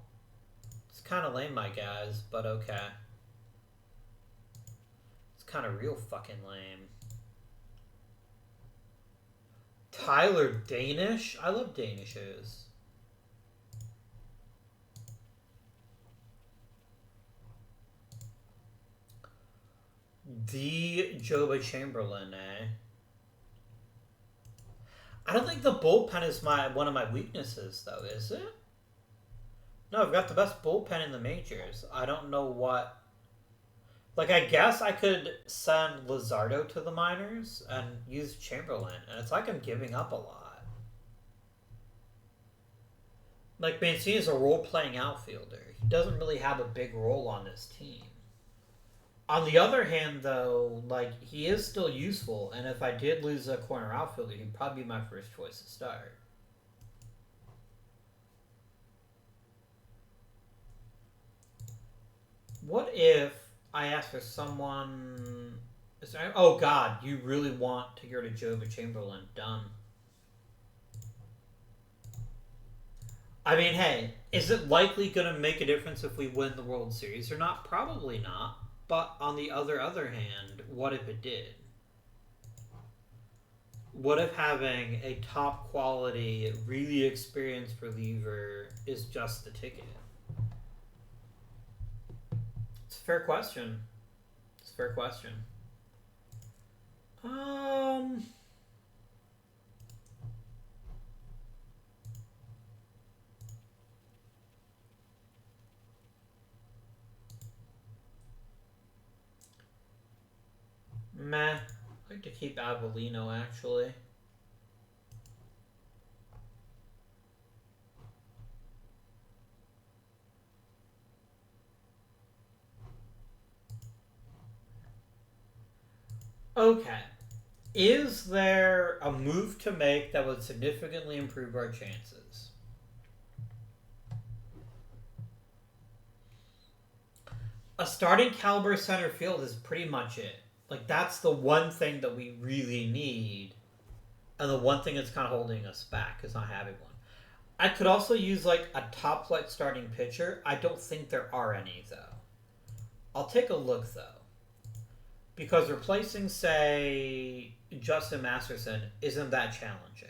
It's kind of lame, my guys, but okay. It's kind of real fucking lame. Tyler Danish? I love Danishes. The Joba Chamberlain, eh? I don't think the bullpen is one of my weaknesses, though, is it? No, I've got the best bullpen in the majors. I don't know what... Like, I guess I could send Luzardo to the minors and use Chamberlain, and it's like I'm giving up a lot. Like, Mancini is a role-playing outfielder. He doesn't really have a big role on this team. On the other hand, though, like, he is still useful, and if I did lose a corner outfielder, he'd probably be my first choice to start. What if I ask for someone... Oh, God, you really want to go to Joba Chamberlain. Done. I mean, hey, is it likely going to make a difference if we win the World Series or not? Probably not. But on the other hand, what if it did? What if having a top quality, really experienced reliever is just the ticket? It's a fair question. It's a fair question. Meh. I'd like to keep Avellino, actually. Okay. Is there a move to make that would significantly improve our chances? A starting caliber center field is pretty much it. Like, that's the one thing that we really need. And the one thing that's kind of holding us back is not having one. I could also use, like, a top flight starting pitcher. I don't think there are any, though. I'll take a look, though. Because replacing, say, Justin Masterson isn't that challenging.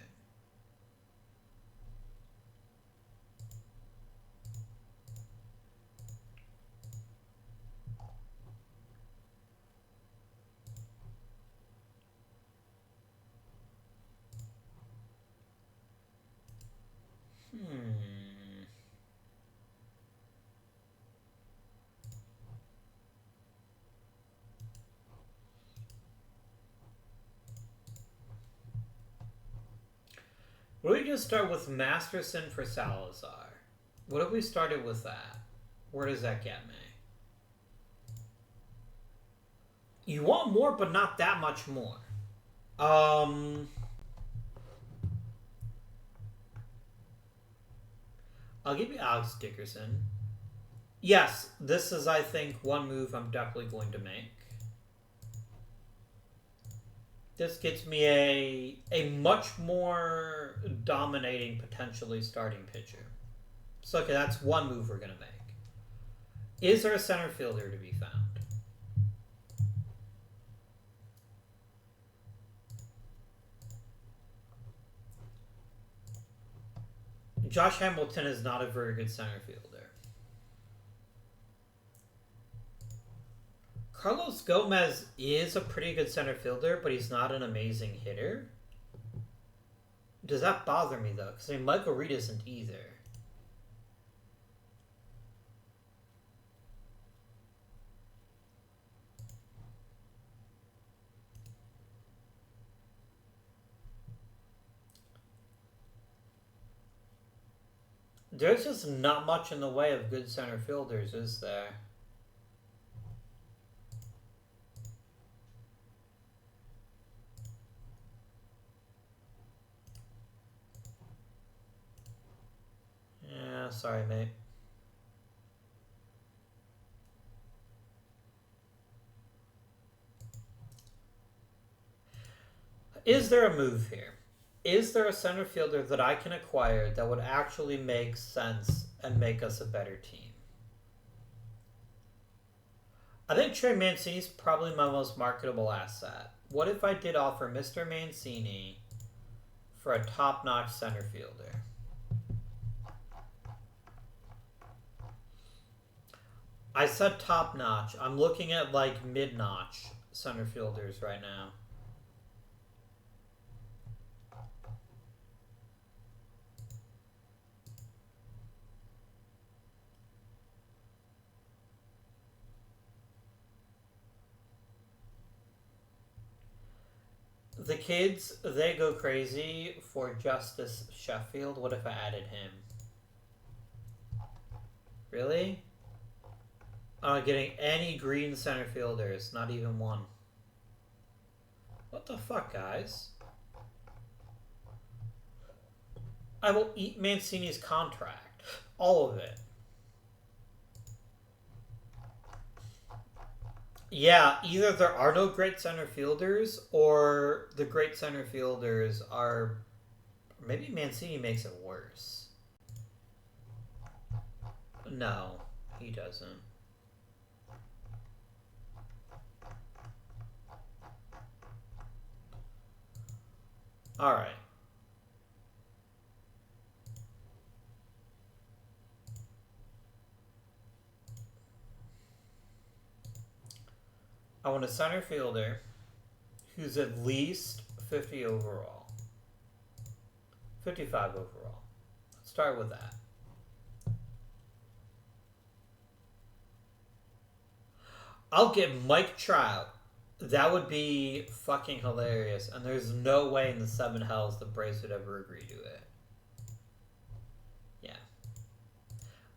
What if we just start with Masterson for Salazar? What if we started with that? Where does that get me? You want more, but not that much more. I'll give you Alex Dickerson. Yes, this is, I think, one move I'm definitely going to make. This gets me a much more dominating, potentially starting pitcher. So, okay, that's one move we're going to make. Is there a center fielder to be found? Josh Hamilton is not a very good center fielder. Carlos Gomez is a pretty good center fielder, but he's not an amazing hitter. Does that bother me, though? Because, I mean, Michael Reed isn't either. There's just not much in the way of good center fielders, is there? Yeah, sorry, mate. Is there a move here? Is there a center fielder that I can acquire that would actually make sense and make us a better team? I think Trey Mancini's probably my most marketable asset. What if I did offer Mr. Mancini for a top-notch center fielder? I said top-notch. I'm looking at like mid-notch center fielders right now. The kids, they go crazy for Justice Sheffield. What if I added him? Really? I'm not getting any green center fielders. Not even one. What the fuck, guys? I will eat Mancini's contract. All of it. Yeah, either there are no great center fielders, or the great center fielders are... Maybe Mancini makes it worse. No, he doesn't. Alright. I want a center fielder who's at least 50 overall. 55 overall. Let's start with that. I'll get Mike Trout. That would be fucking hilarious. And there's no way in the seven hells the Braves would ever agree to it. Yeah.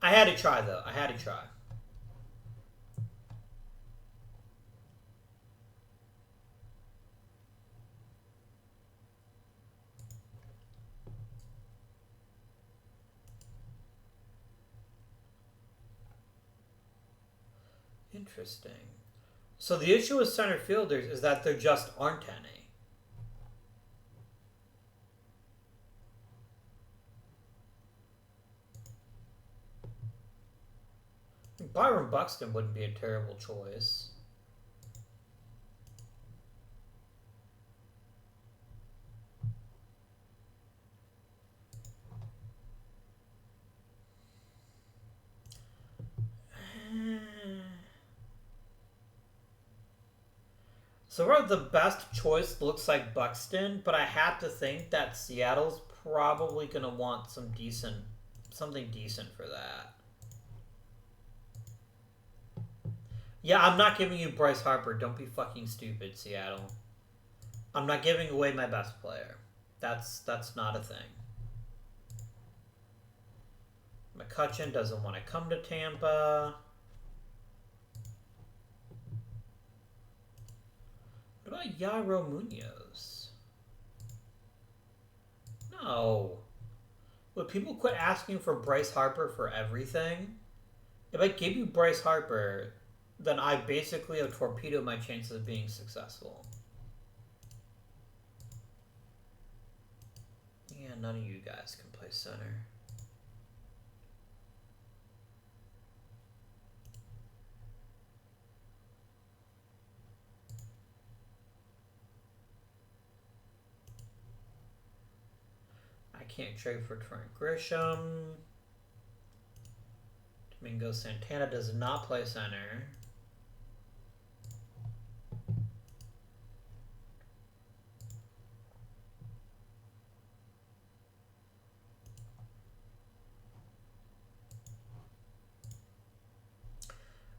I had to try, though. I had to try. Interesting. So the issue with center fielders is that there just aren't any. Byron Buxton wouldn't be a terrible choice. So far, the best choice looks like Buxton, but I have to think that Seattle's probably going to want something decent for that. Yeah, I'm not giving you Bryce Harper. Don't be fucking stupid, Seattle. I'm not giving away my best player. That's not a thing. McCutchen doesn't want to come to Tampa. What about Yairo Munoz? No. Would people quit asking for Bryce Harper for everything? If I give you Bryce Harper, then I basically have torpedoed my chances of being successful. Yeah, none of you guys can play center. I can't trade for Trent Grisham. Domingo Santana does not play center.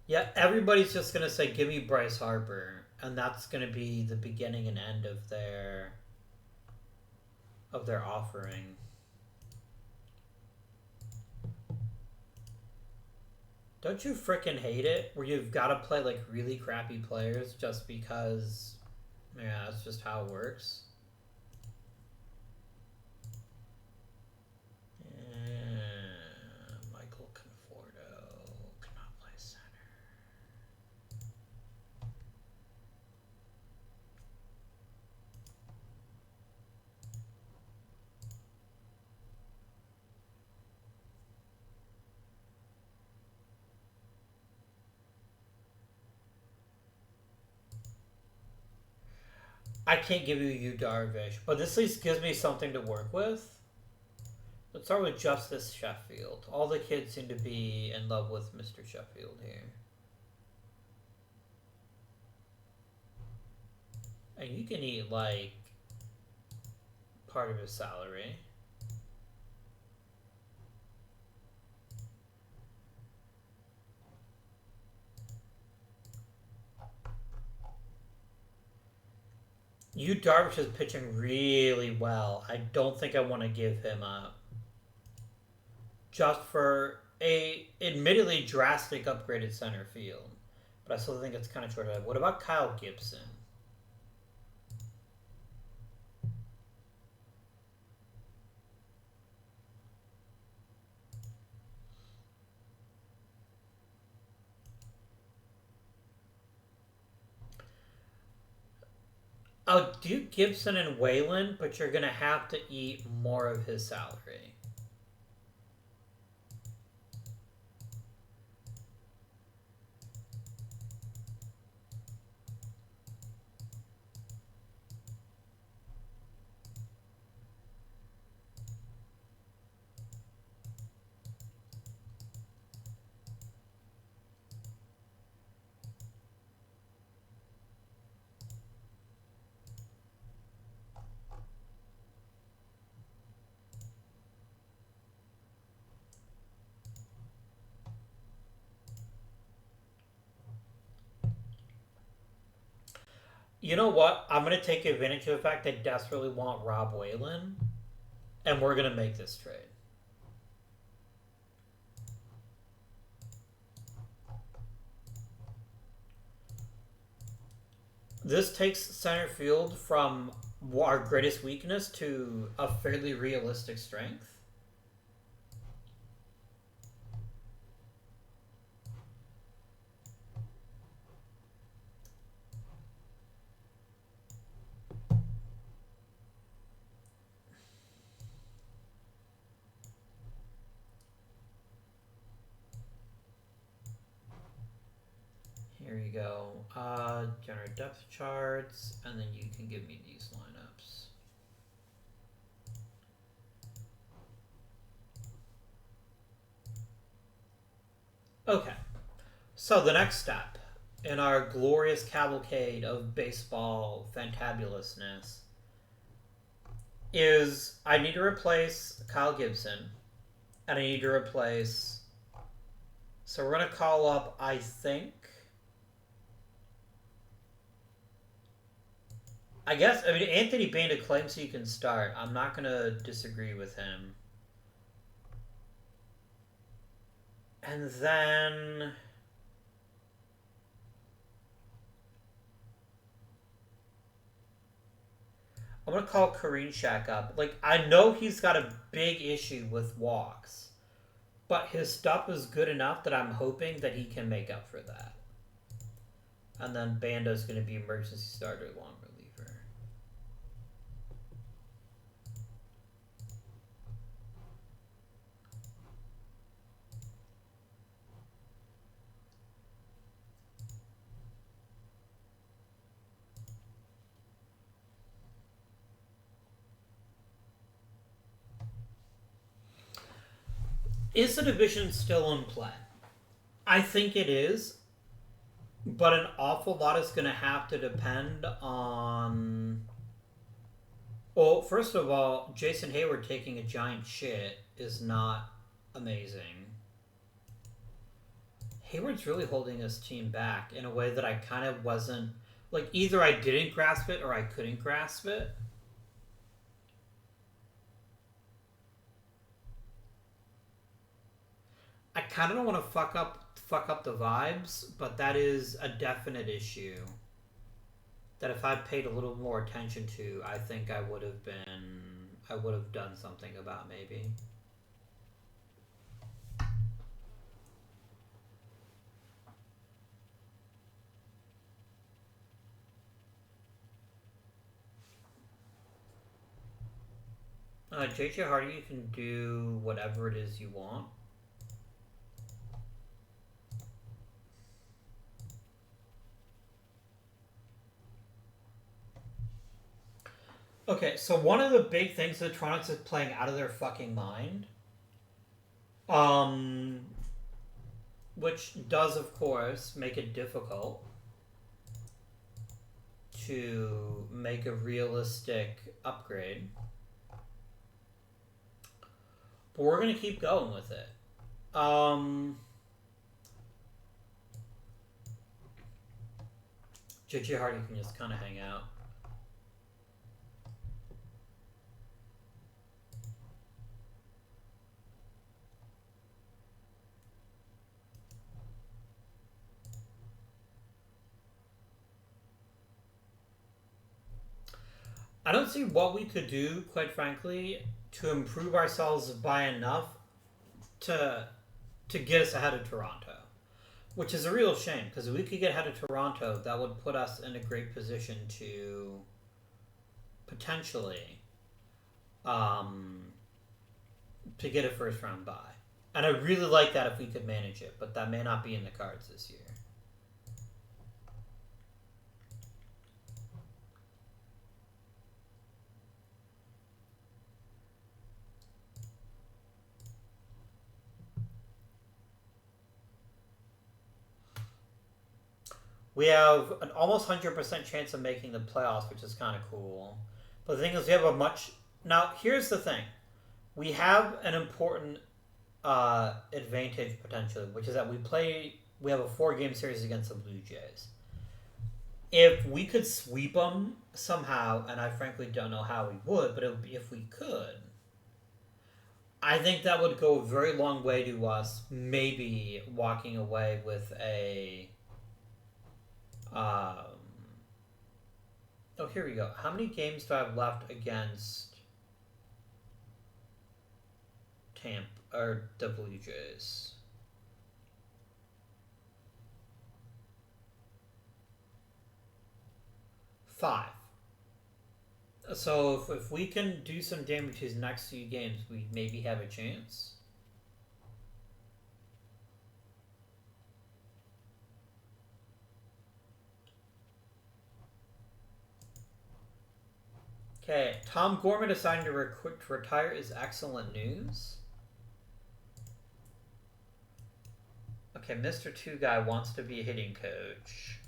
Yeah, everybody's just going to say, give me Bryce Harper. And that's going to be the beginning and end of their offering. Don't you frickin' hate it where you've got to play like really crappy players just because, yeah, that's just how it works? Michael Conforto cannot play center. I can't give you Darvish, but this at least gives me something to work with. Let's start with Justice Sheffield. All the kids seem to be in love with Mr. Sheffield here. And you can eat, like, part of his salary. Darvish is pitching really well. I don't think I want to give him up. Just for a admittedly drastic upgrade at center field. But I still think it's kind of short. What about Kyle Gibson? I'll do Gibson and Whalen, but you're going to have to eat more of his salary. You know what? I'm going to take advantage of the fact that I desperately want Rob Whalen, and we're going to make this trade. This takes center field from our greatest weakness to a fairly realistic strength. Here you go. Generate depth charts, and then you can give me these lineups. Okay. So the next step in our glorious cavalcade of baseball fantabulousness is I need to replace Kyle Gibson, and I need to replace... So we're going to call up, I think... I mean, Anthony Banda claims he can start. I'm not going to disagree with him. And then... I'm going to call Kareem Shack up. Like, I know he's got a big issue with walks, but his stuff is good enough that I'm hoping that he can make up for that. And then Bando's going to be emergency starter, long reliever. Is the division still in play? I think it is, but an awful lot is going to have to depend on... Well, first of all, Jason Hayward taking a giant shit is not amazing. Hayward's really holding his team back in a way that I kind of wasn't... Like, either I didn't grasp it or I couldn't grasp it. I kind of don't want to fuck up the vibes, but that is a definite issue that if I paid a little more attention to, I think I would have done something about maybe. JJ Hardy, you can do whatever it is you want. Okay, so one of the big things that Toronto's is playing out of their fucking mind, um, which does of course make it difficult to make a realistic upgrade. But we're gonna keep going with it. JJ Hardy can just kind of hang out. I don't see what we could do, quite frankly, to improve ourselves by enough to get us ahead of Toronto, which is a real shame because if we could get ahead of Toronto, that would put us in a great position to potentially to get a first round bye. And I'd really like that if we could manage it, but that may not be in the cards this year. We have an almost 100% chance of making the playoffs, which is kind of cool. But the thing is, we have a much. Now, here's the thing we have an important advantage potentially, which is that we have a 4-game series against the Blue Jays. If we could sweep them somehow, and I frankly don't know how we would, but it would be if we could. I think that would go a very long way to us maybe walking away with a. Um, oh, here we go. How many games do I have left against Tampa or the Blue Jays? 5. So if we can do some damage his next 2 games, we maybe have a chance. Okay, Tom Gorman deciding to retire is excellent news. Okay, Mr. 2 Guy wants to be a hitting coach.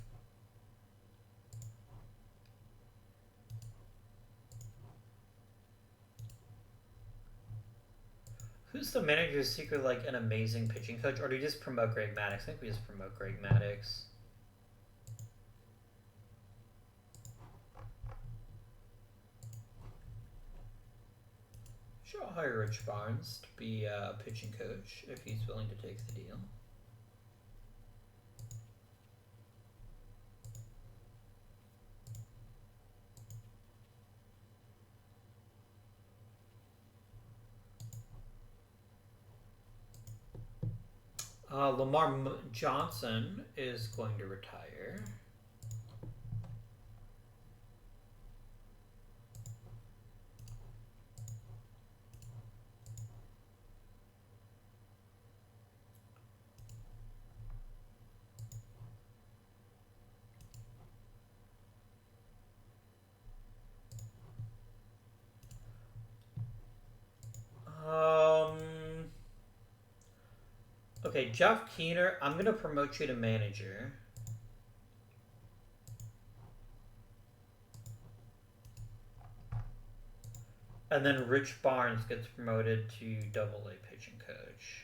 Who's the manager who's secretly like an amazing pitching coach? Or do you just promote Greg Maddux? I think we just promote Greg Maddux. Sure, I'll hire Rich Barnes to be a pitching coach if he's willing to take the deal. Lamar Johnson is going to retire. Okay, Jeff Keener, I'm going to promote you to manager. And then Rich Barnes gets promoted to Double-A pitching coach.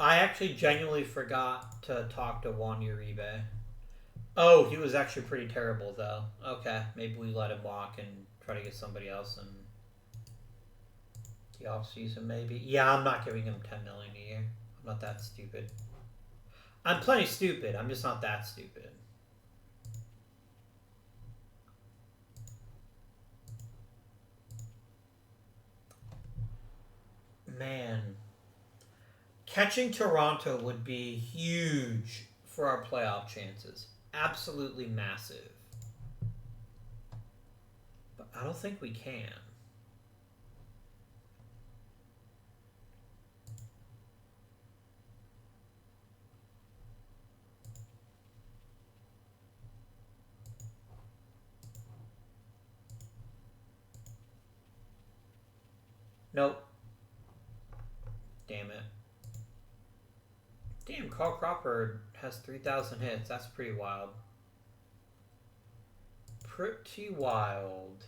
I actually genuinely forgot to talk to Juan Uribe. Oh, he was actually pretty terrible, though. Okay, maybe we let him walk and try to get somebody else in the off season. Maybe. Yeah, I'm not giving him $10 million a year. I'm not that stupid. I'm plenty stupid. I'm just not that stupid. Man. Catching Toronto would be huge for our playoff chances. Absolutely massive. But I don't think we can. Nope. Damn it. Damn, Carl Crawford has 3,000 hits. That's pretty wild. Pretty wild.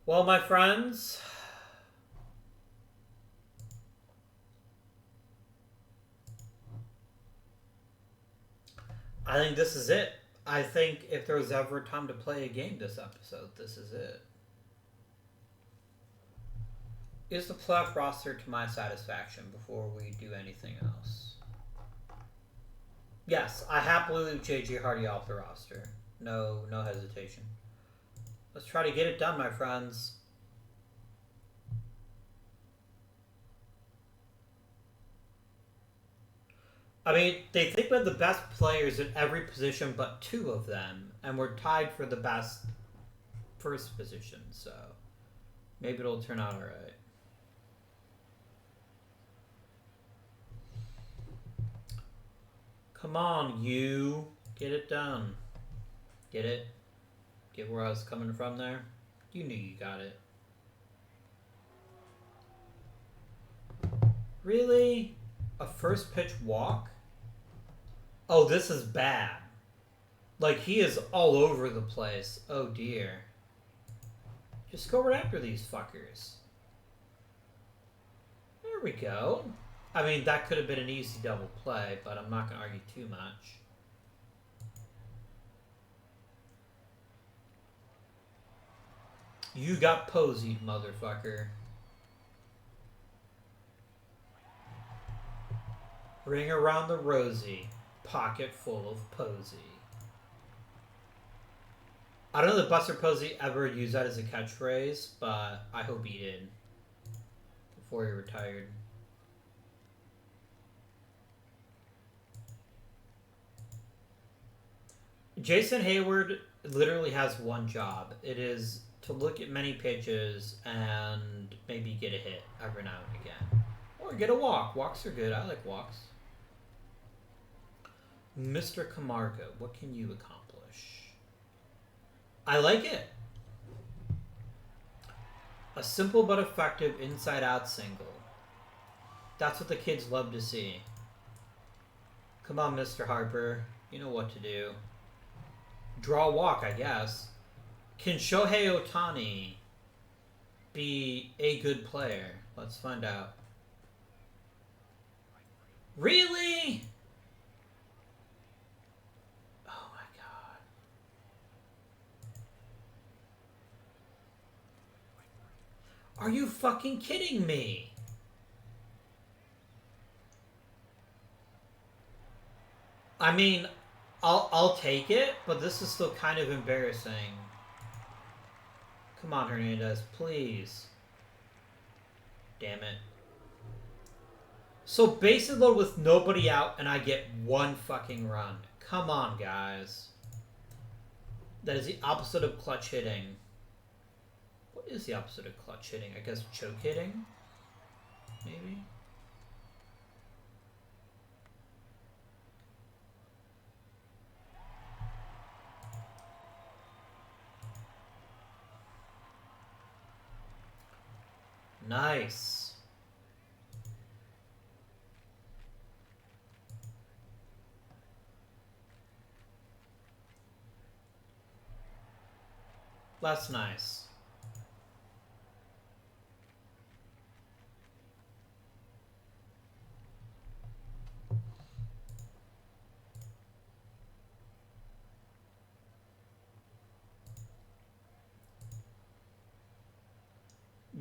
Well, my friends, I think this is it. I think if there was ever time to play a game this episode, this is it. Is the playoff roster to my satisfaction before we do anything else? Yes, I happily leave JJ Hardy off the roster. No hesitation. Let's try to get it done, my friends. I mean, they think we have the best players at every position but two of them, and we're tied for the best first position, so maybe it'll turn out alright. Come on, you. Get it done. Get it? Get where I was coming from there? You knew you got it. Really? A first pitch walk? Oh, this is bad. Like, he is all over the place. Oh, dear. Just go right after these fuckers. There we go. I mean, that could have been an easy double play, but I'm not going to argue too much. You got posied, motherfucker. Ring around the rosy. Pocket full of Posey. I don't know if Buster Posey ever used that as a catchphrase, but I hope he did before he retired. Jason Hayward literally has one job. It is to look at many pitches and maybe get a hit every now and again. Or get a walk. Walks are good. I like walks. Mr. Camargo, what can you accomplish? I like it. A simple but effective inside-out single. That's what the kids love to see. Come on, Mr. Harper. You know what to do. Draw a walk, I guess. Can Shohei Ohtani be a good player? Let's find out. Really? Oh my god. Are you fucking kidding me? I mean, I'll take it, but this is still kind of embarrassing. Come on, Hernandez, please. Damn it. So bases loaded with nobody out, and I get one fucking run. Come on, guys. That is the opposite of clutch hitting. What is the opposite of clutch hitting? I guess choke hitting? Maybe? Nice. That's nice.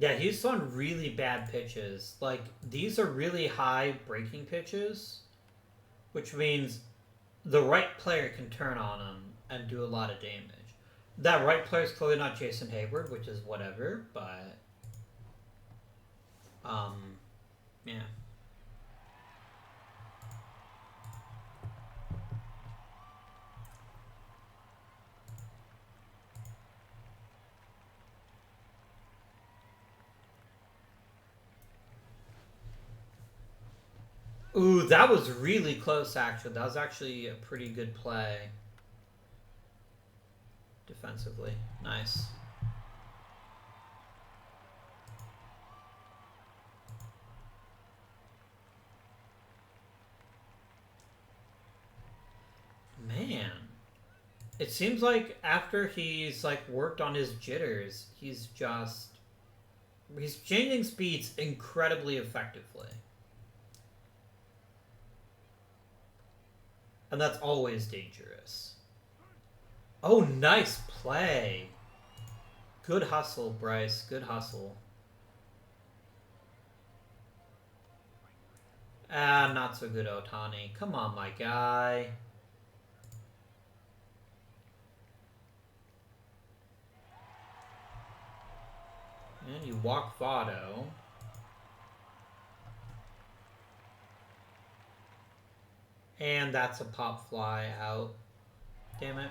Yeah, he's on really bad pitches. Like, these are really high breaking pitches, which means the right player can turn on him and do a lot of damage. That right player is clearly not Jason Hayward, which is whatever, but yeah. Ooh, that was really close, actually. That was actually a pretty good play defensively. Nice. Man. It seems like after he's like worked on his jitters, he's changing speeds incredibly effectively. And that's always dangerous. Oh, nice play. Good hustle, Bryce. Good hustle. Ah, not so good, Otani. Come on, my guy. And you walk Votto. And that's a pop fly out. Damn it.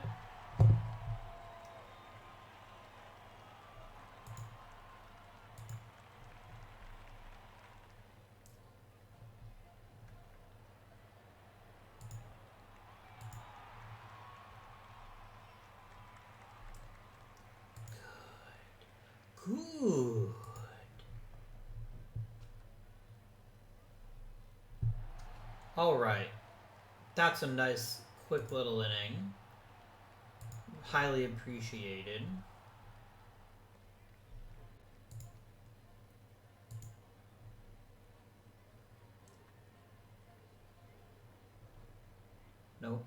Good. Alright. That's a nice, quick little inning. Highly appreciated. Nope.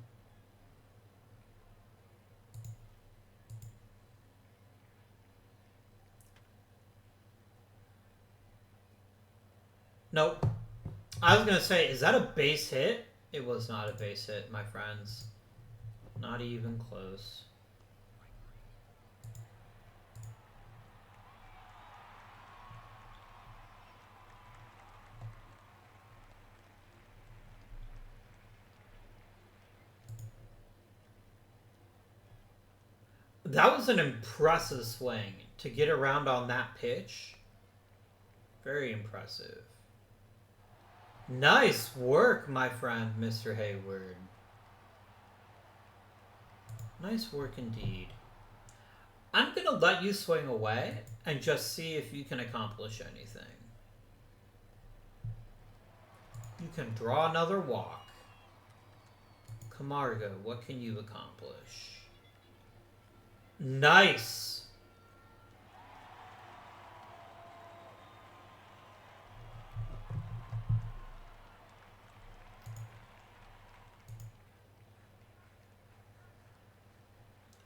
Nope. I was gonna say, is that a base hit? It was not a base hit, my friends. Not even close. That was an impressive swing to get around on that pitch. Very impressive. Nice work, my friend, Mr. Hayward. Nice work indeed. I'm going to let you swing away and just see if you can accomplish anything. You can draw another walk. Camargo, what can you accomplish? Nice!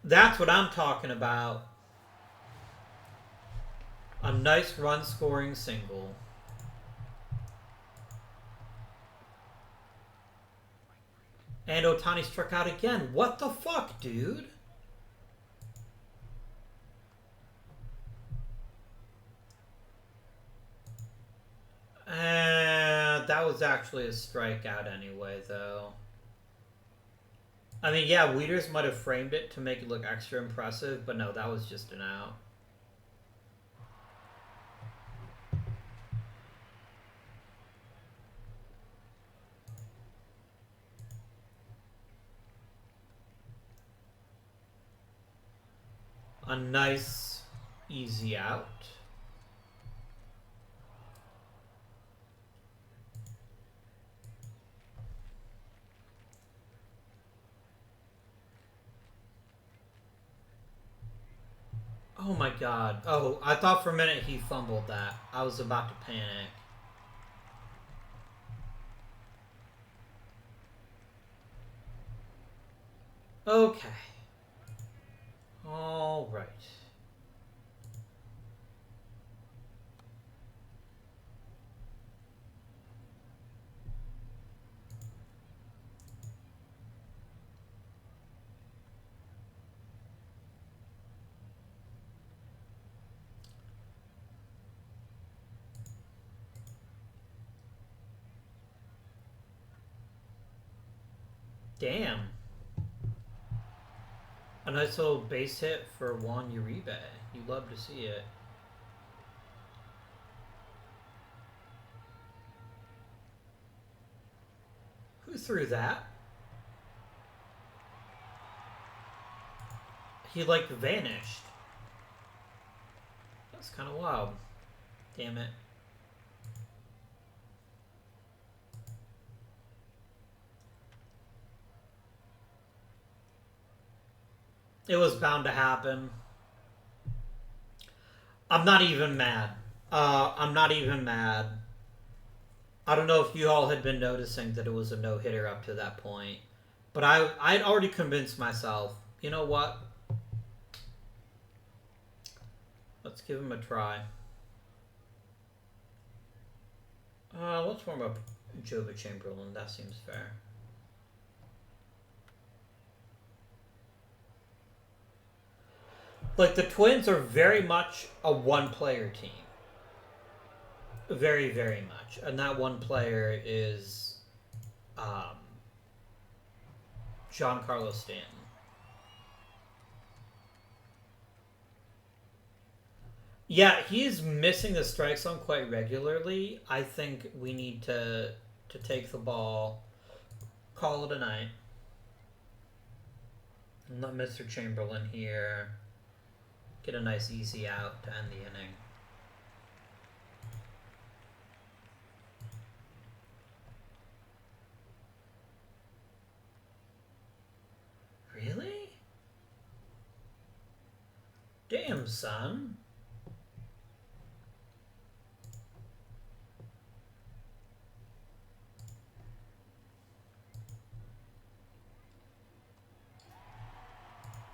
That's what I'm talking about. A nice run-scoring single. And Otani struck out again. What the fuck, dude? That was actually a strikeout anyway, though. I mean, yeah, Wieters might have framed it to make it look extra impressive, but no, that was just an out. A nice, easy out. Oh my god. Oh, I thought for a minute he fumbled that. I was about to panic. Okay. Alright. Damn. A nice little base hit for Juan Uribe. You love to see it. Who threw that? He, like, vanished. That's kind of wild. Damn it. It was bound to happen. I'm not even mad. I'm not even mad. I don't know if you all had been noticing that it was a no-hitter up to that point. But I'd already convinced myself, you know what? Let's give him a try. Let's warm up Jova Chamberlain. That seems fair. Like, the Twins are very much a one-player team. Very, very much. And that one player is Giancarlo Stanton. Yeah, he's missing the strike zone quite regularly. I think we need to take the ball, call it a night. Let Mr. Chamberlain here get a nice easy out to end the inning. Really? Damn, son.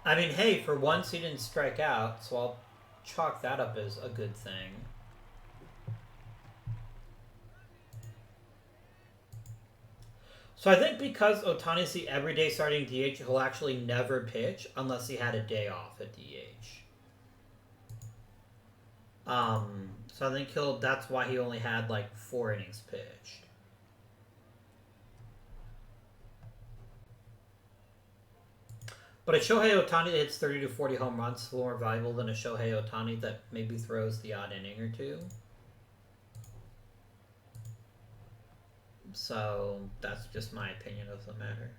I mean, hey, for once he didn't strike out, so I'll chalk that up as a good thing. So I think because Ohtani's the everyday starting DH, he'll actually never pitch unless he had a day off at DH. So I think that's why he only had like 4 innings pitched. But a Shohei Ohtani that hits 30 to 40 home runs is more valuable than a Shohei Ohtani that maybe throws the odd inning or two. So that's just my opinion of the matter.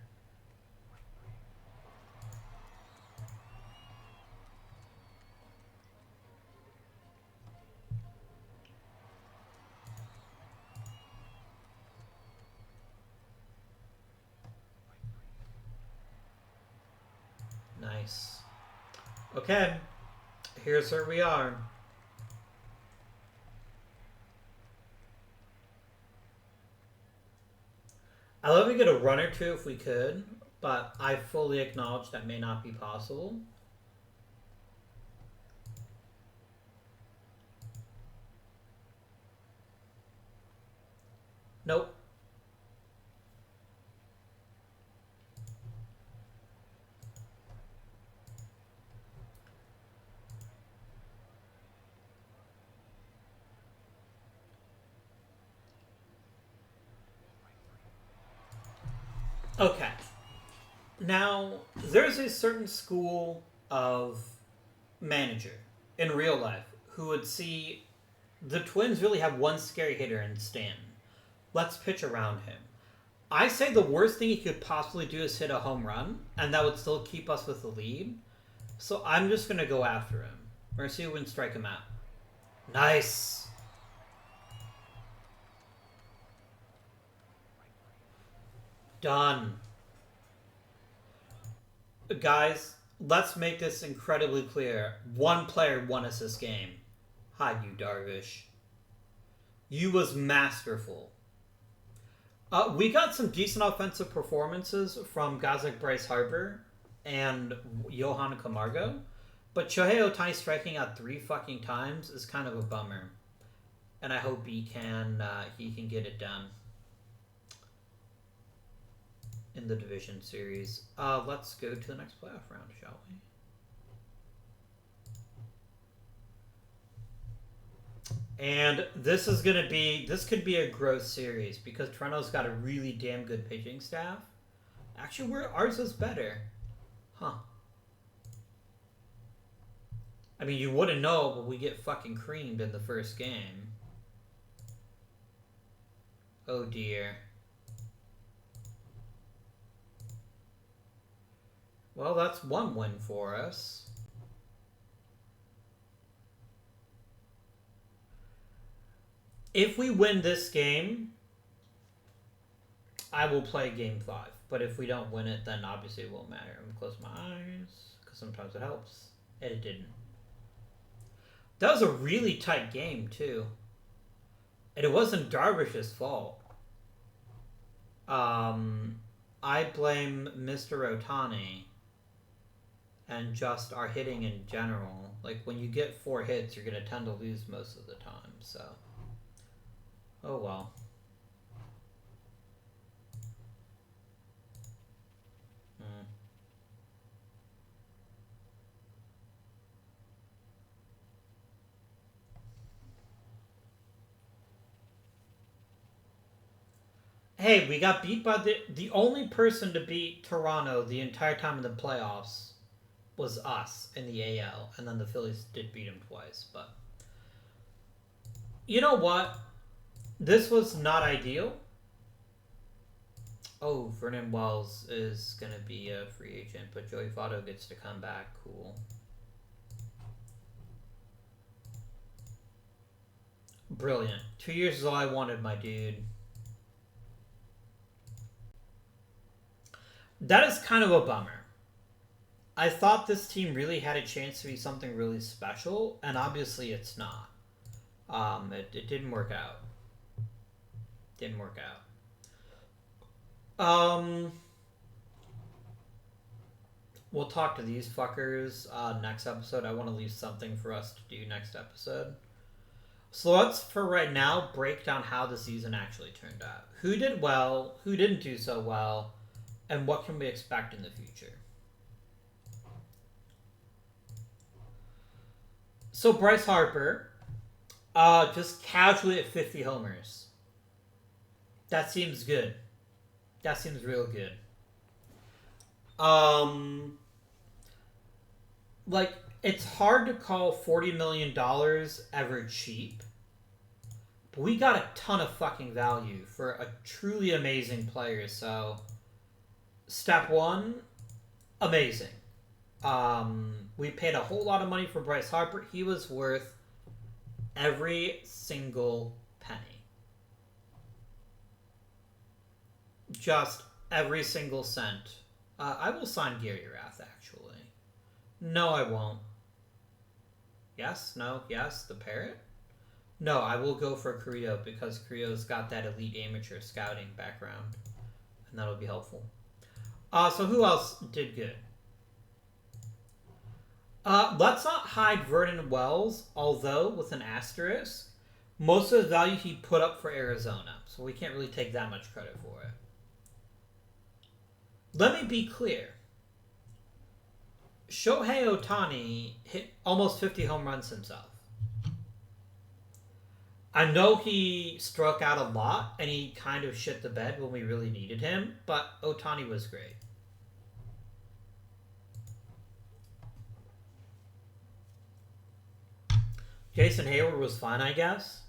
Nice. Okay, here's where we are. I'd love to get a run or two if we could, but I fully acknowledge that may not be possible. Nope. Okay. Now, there's a certain school of manager in real life who would see the Twins really have one scary hitter in Stanton. Let's pitch around him. I say the worst thing he could possibly do is hit a home run, and that would still keep us with the lead. So I'm just going to go after him. We're going to see who can strike him out. Nice. Done. Guys, let's make this incredibly clear. One player won us this game. Hi, you Darvish. You was masterful. We got some decent offensive performances from guys like Bryce Harper and Johan Camargo, but Shohei Ohtani striking out 3 fucking times is kind of a bummer. And I hope he can get it done in the division series. Let's go to the next playoff round, shall we? And this could be a gross series because Toronto's got a really damn good pitching staff, Actually, ours is better. Huh. I mean, you wouldn't know, but we get fucking creamed in the first game. Oh dear. Well, that's one win for us. If we win this game, I will play game 5. But if we don't win it, then obviously it won't matter. I'm gonna close my eyes, because sometimes it helps. And it didn't. That was a really tight game, too. And it wasn't Darvish's fault. I blame Mr. Otani and just our hitting in general. Like, when you get 4 hits, you're going to tend to lose most of the time, so. Oh well. Hey, we got beat by the only person to beat Toronto the entire time in the playoffs was us in the AL, and then the Phillies did beat him twice, but you know what? This was not ideal. Oh, Vernon Wells is going to be a free agent, but Joey Votto gets to come back. Cool. Brilliant. 2 years is all I wanted, my dude. That is kind of a bummer. I thought this team really had a chance to be something really special, and obviously it's not. It didn't work out. Didn't work out. We'll talk to these fuckers next episode. I want to leave something for us to do next episode. So let's, for right now, break down how the season actually turned out. Who did well, who didn't do so well, and what can we expect in the future? So Bryce Harper, just casually at 50 homers. That seems good. That seems real good. Like, it's hard to call $40 million ever cheap. But we got a ton of fucking value for a truly amazing player, so step one, amazing. We paid a whole lot of money for Bryce Harper. He was worth every single penny. Just every single cent. I will sign Gary Rath, actually. No, I won't. Yes, no, yes, the Parrot? No, I will go for Carrillo because Carrillo's got that elite amateur scouting background. And that'll be helpful. So who else did good? Let's not hide Vernon Wells, although with an asterisk. Most of the value he put up for Arizona, so we can't really take that much credit for it. Let me be clear. Shohei Ohtani hit almost 50 home runs himself. I know he struck out a lot, and he kind of shit the bed when we really needed him, but Ohtani was great. Jason Hayward was fine, I guess.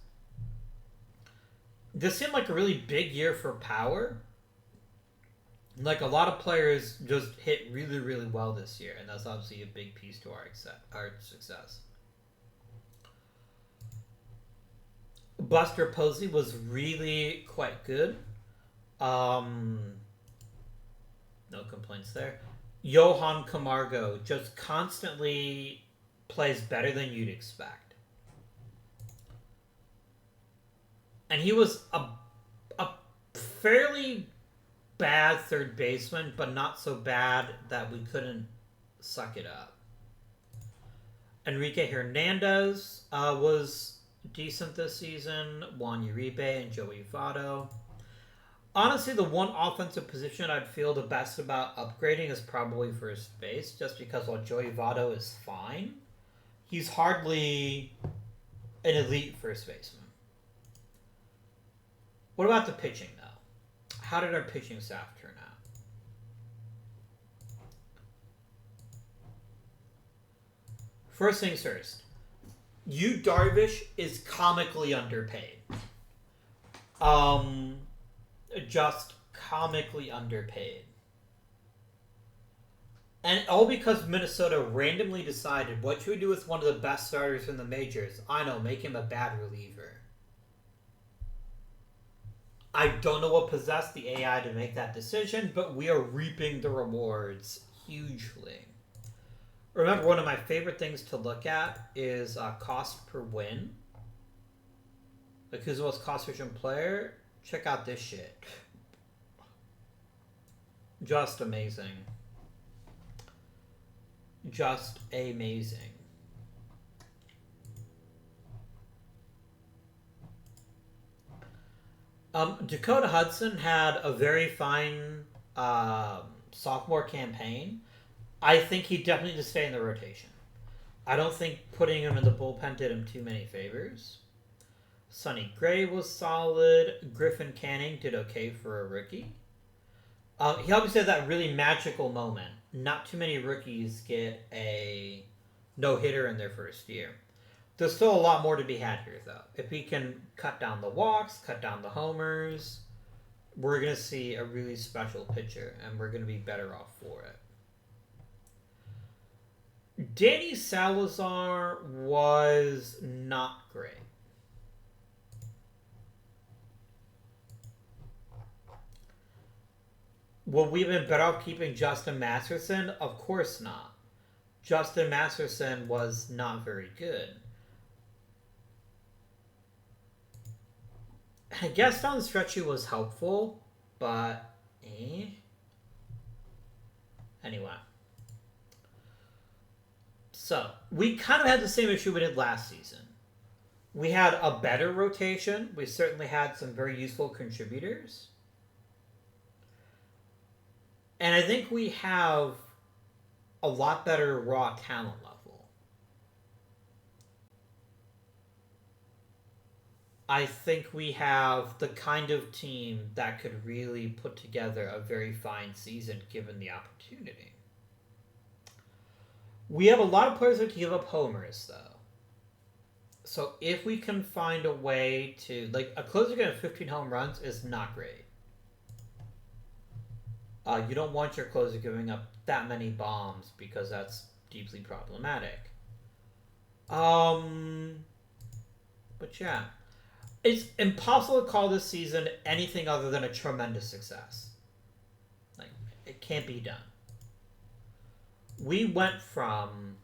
This seemed like a really big year for power. Like, a lot of players just hit really, really well this year, and that's obviously a big piece to our success. Buster Posey was really quite good. No complaints there. Johan Camargo just constantly plays better than you'd expect. And he was a fairly bad third baseman, but not so bad that we couldn't suck it up. Enrique Hernandez was decent this season. Juan Uribe and Joey Votto. Honestly, the one offensive position I'd feel the best about upgrading is probably first base, just because while Joey Votto is fine, he's hardly an elite first baseman. What about the pitching, though? How did our pitching staff turn out? First things first. Yu Darvish is comically underpaid. Just comically underpaid. And all because Minnesota randomly decided, what should we do with one of the best starters in the majors? I know, make him a bad reliever. I don't know what possessed the AI to make that decision, but we are reaping the rewards hugely. Remember, one of my favorite things to look at is cost per win. Like, who's the most cost-efficient player? Check out this shit. Just amazing. Just amazing. Dakota Hudson had a very fine sophomore campaign. I think he definitely needs to stay in the rotation. I don't think putting him in the bullpen did him too many favors. Sonny Gray was solid. Griffin Canning did okay for a rookie. He obviously had that really magical moment. Not too many rookies get a no-hitter in their first year. There's still a lot more to be had here, though. If we can cut down the walks, cut down the homers, we're going to see a really special pitcher, and we're going to be better off for it. Danny Salazar was not great. Would we have been better off keeping Justin Masterson? Of course not. Justin Masterson was not very good. I guess down the stretch he was helpful, but Anyway. So, we kind of had the same issue we did last season. We had a better rotation. We certainly had some very useful contributors. And I think we have a lot better raw talent level. I think we have the kind of team that could really put together a very fine season given the opportunity. We have a lot of players that give up homers, though. So if we can find a way to... Like, a closer getting 15 home runs is not great. You don't want your closer giving up that many bombs because that's deeply problematic. But yeah. It's impossible to call this season anything other than a tremendous success. Like, it can't be done. We went from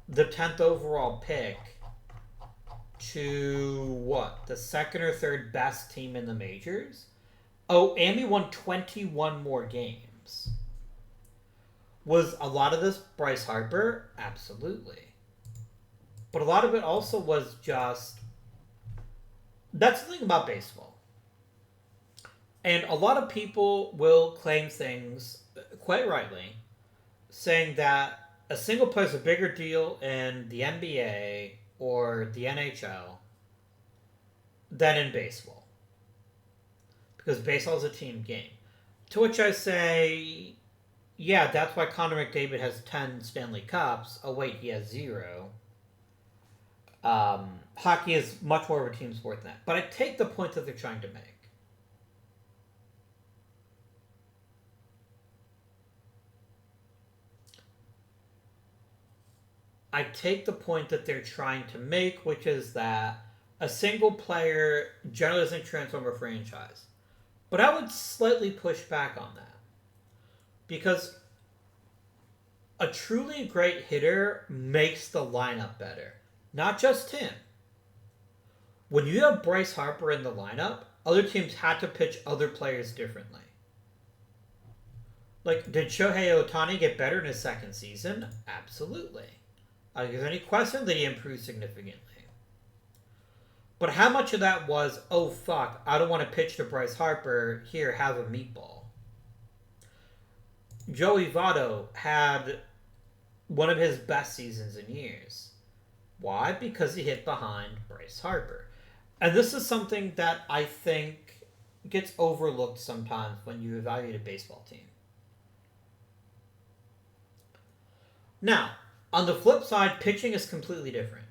the 10th overall pick to what? The second or third best team in the majors? Oh, and we won 21 more games. Was a lot of this Bryce Harper? Absolutely. But a lot of it also was just... That's the thing about baseball. And a lot of people will claim things, quite rightly, saying that a single player is a bigger deal in the NBA or the NHL than in baseball. Because baseball is a team game. To which I say, yeah, that's why Connor McDavid has 10 Stanley Cups. Oh, wait, he has 0. Hockey is much more of a team sport than that. But I take the point that they're trying to make. I take the point that they're trying to make, which is that a single player generally doesn't transform a franchise. But I would slightly push back on that. Because a truly great hitter makes the lineup better. Not just him. When you have Bryce Harper in the lineup, other teams had to pitch other players differently. Like, did Shohei Ohtani get better in his second season? Absolutely. Is there any question that he improved significantly? But how much of that was, oh fuck, I don't want to pitch to Bryce Harper, here, have a meatball. Joey Votto had one of his best seasons in years. Why? Because he hit behind Bryce Harper. And this is something that I think gets overlooked sometimes when you evaluate a baseball team. Now, On the flip side, pitching is completely different.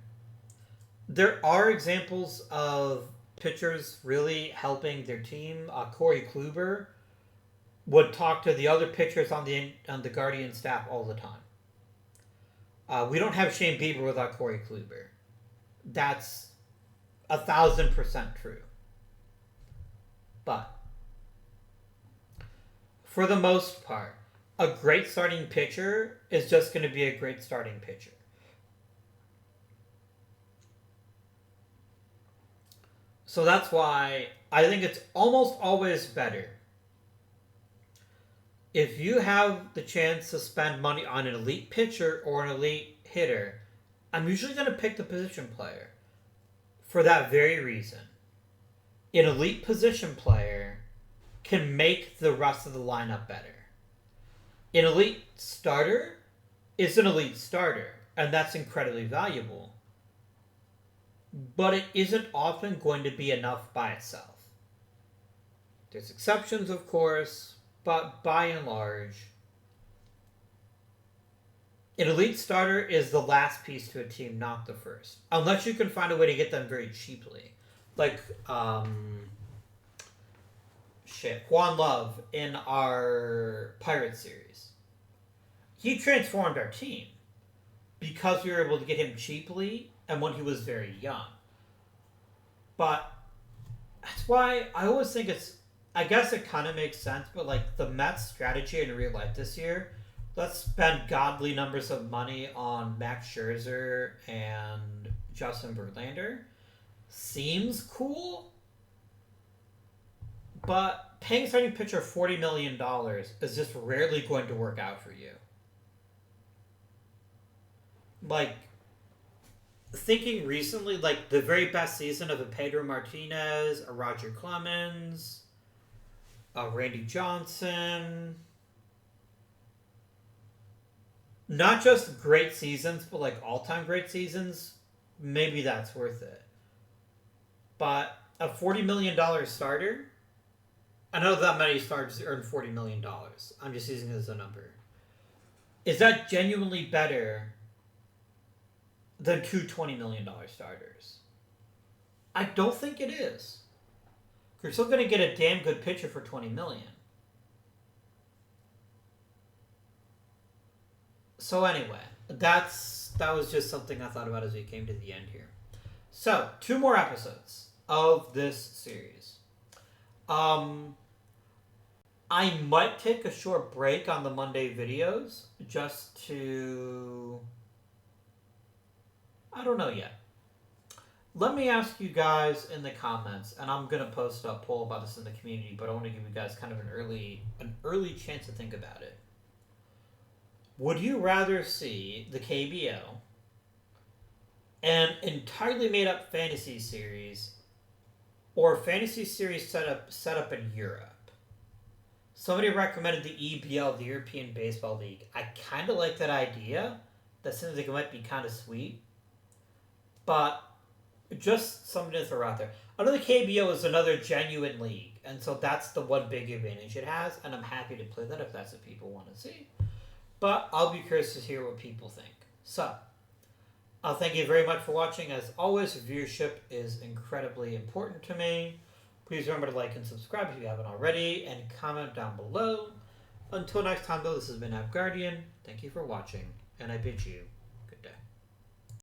There are examples of pitchers really helping their team. Corey Kluber would talk to the other pitchers on the Guardian staff all the time. We don't have Shane Bieber without Corey Kluber. That's 1,000% true. But for the most part, a great starting pitcher is just going to be a great starting pitcher. So that's why I think it's almost always better if you have the chance to spend money on an elite pitcher or an elite hitter. I'm usually going to pick the position player for that very reason. An elite position player can make the rest of the lineup better. An elite starter is an elite starter, and that's incredibly valuable. But it isn't often going to be enough by itself. There's exceptions, of course, but by and large, an elite starter is the last piece to a team, not the first. Unless you can find a way to get them very cheaply. Like, Juan Love in our Pirates series. He transformed our team because we were able to get him cheaply and when he was very young. But that's why I always think I guess it kind of makes sense, but like the Mets' strategy in real life this year, let's spend godly numbers of money on Max Scherzer and Justin Verlander. Seems cool, but paying a starting pitcher $40 million is just rarely going to work out for you. Like, thinking recently, like the very best season of a Pedro Martinez, a Roger Clemens, a Randy Johnson. Not just great seasons, but like all-time great seasons. Maybe that's worth it. But a $40 million starter, I know that many starters earn $40 million. I'm just using it as a number. Is that genuinely better than two $20 million starters? I don't think it is. You're still going to get a damn good pitcher for $20 million. So anyway, that was just something I thought about as we came to the end here. So, 2 more episodes of this series. I might take a short break on the Monday videos just to... I don't know yet. Let me ask you guys in the comments, and I'm going to post a poll about this in the community, but I want to give you guys kind of an early chance to think about it. Would you rather see the KBO, an entirely made up fantasy series, or a fantasy series set up in Europe? Somebody recommended the EBL, the European Baseball League. I kind of like that idea. That seems like it might be kind of sweet. But just something to throw out there. I know the KBO is another genuine league, and so that's the one big advantage it has, and I'm happy to play that if that's what people want to see. But I'll be curious to hear what people think. So, I'll thank you very much for watching. As always, viewership is incredibly important to me. Please remember to like and subscribe if you haven't already, and comment down below. Until next time, though, this has been App Guardian. Thank you for watching, and I bid you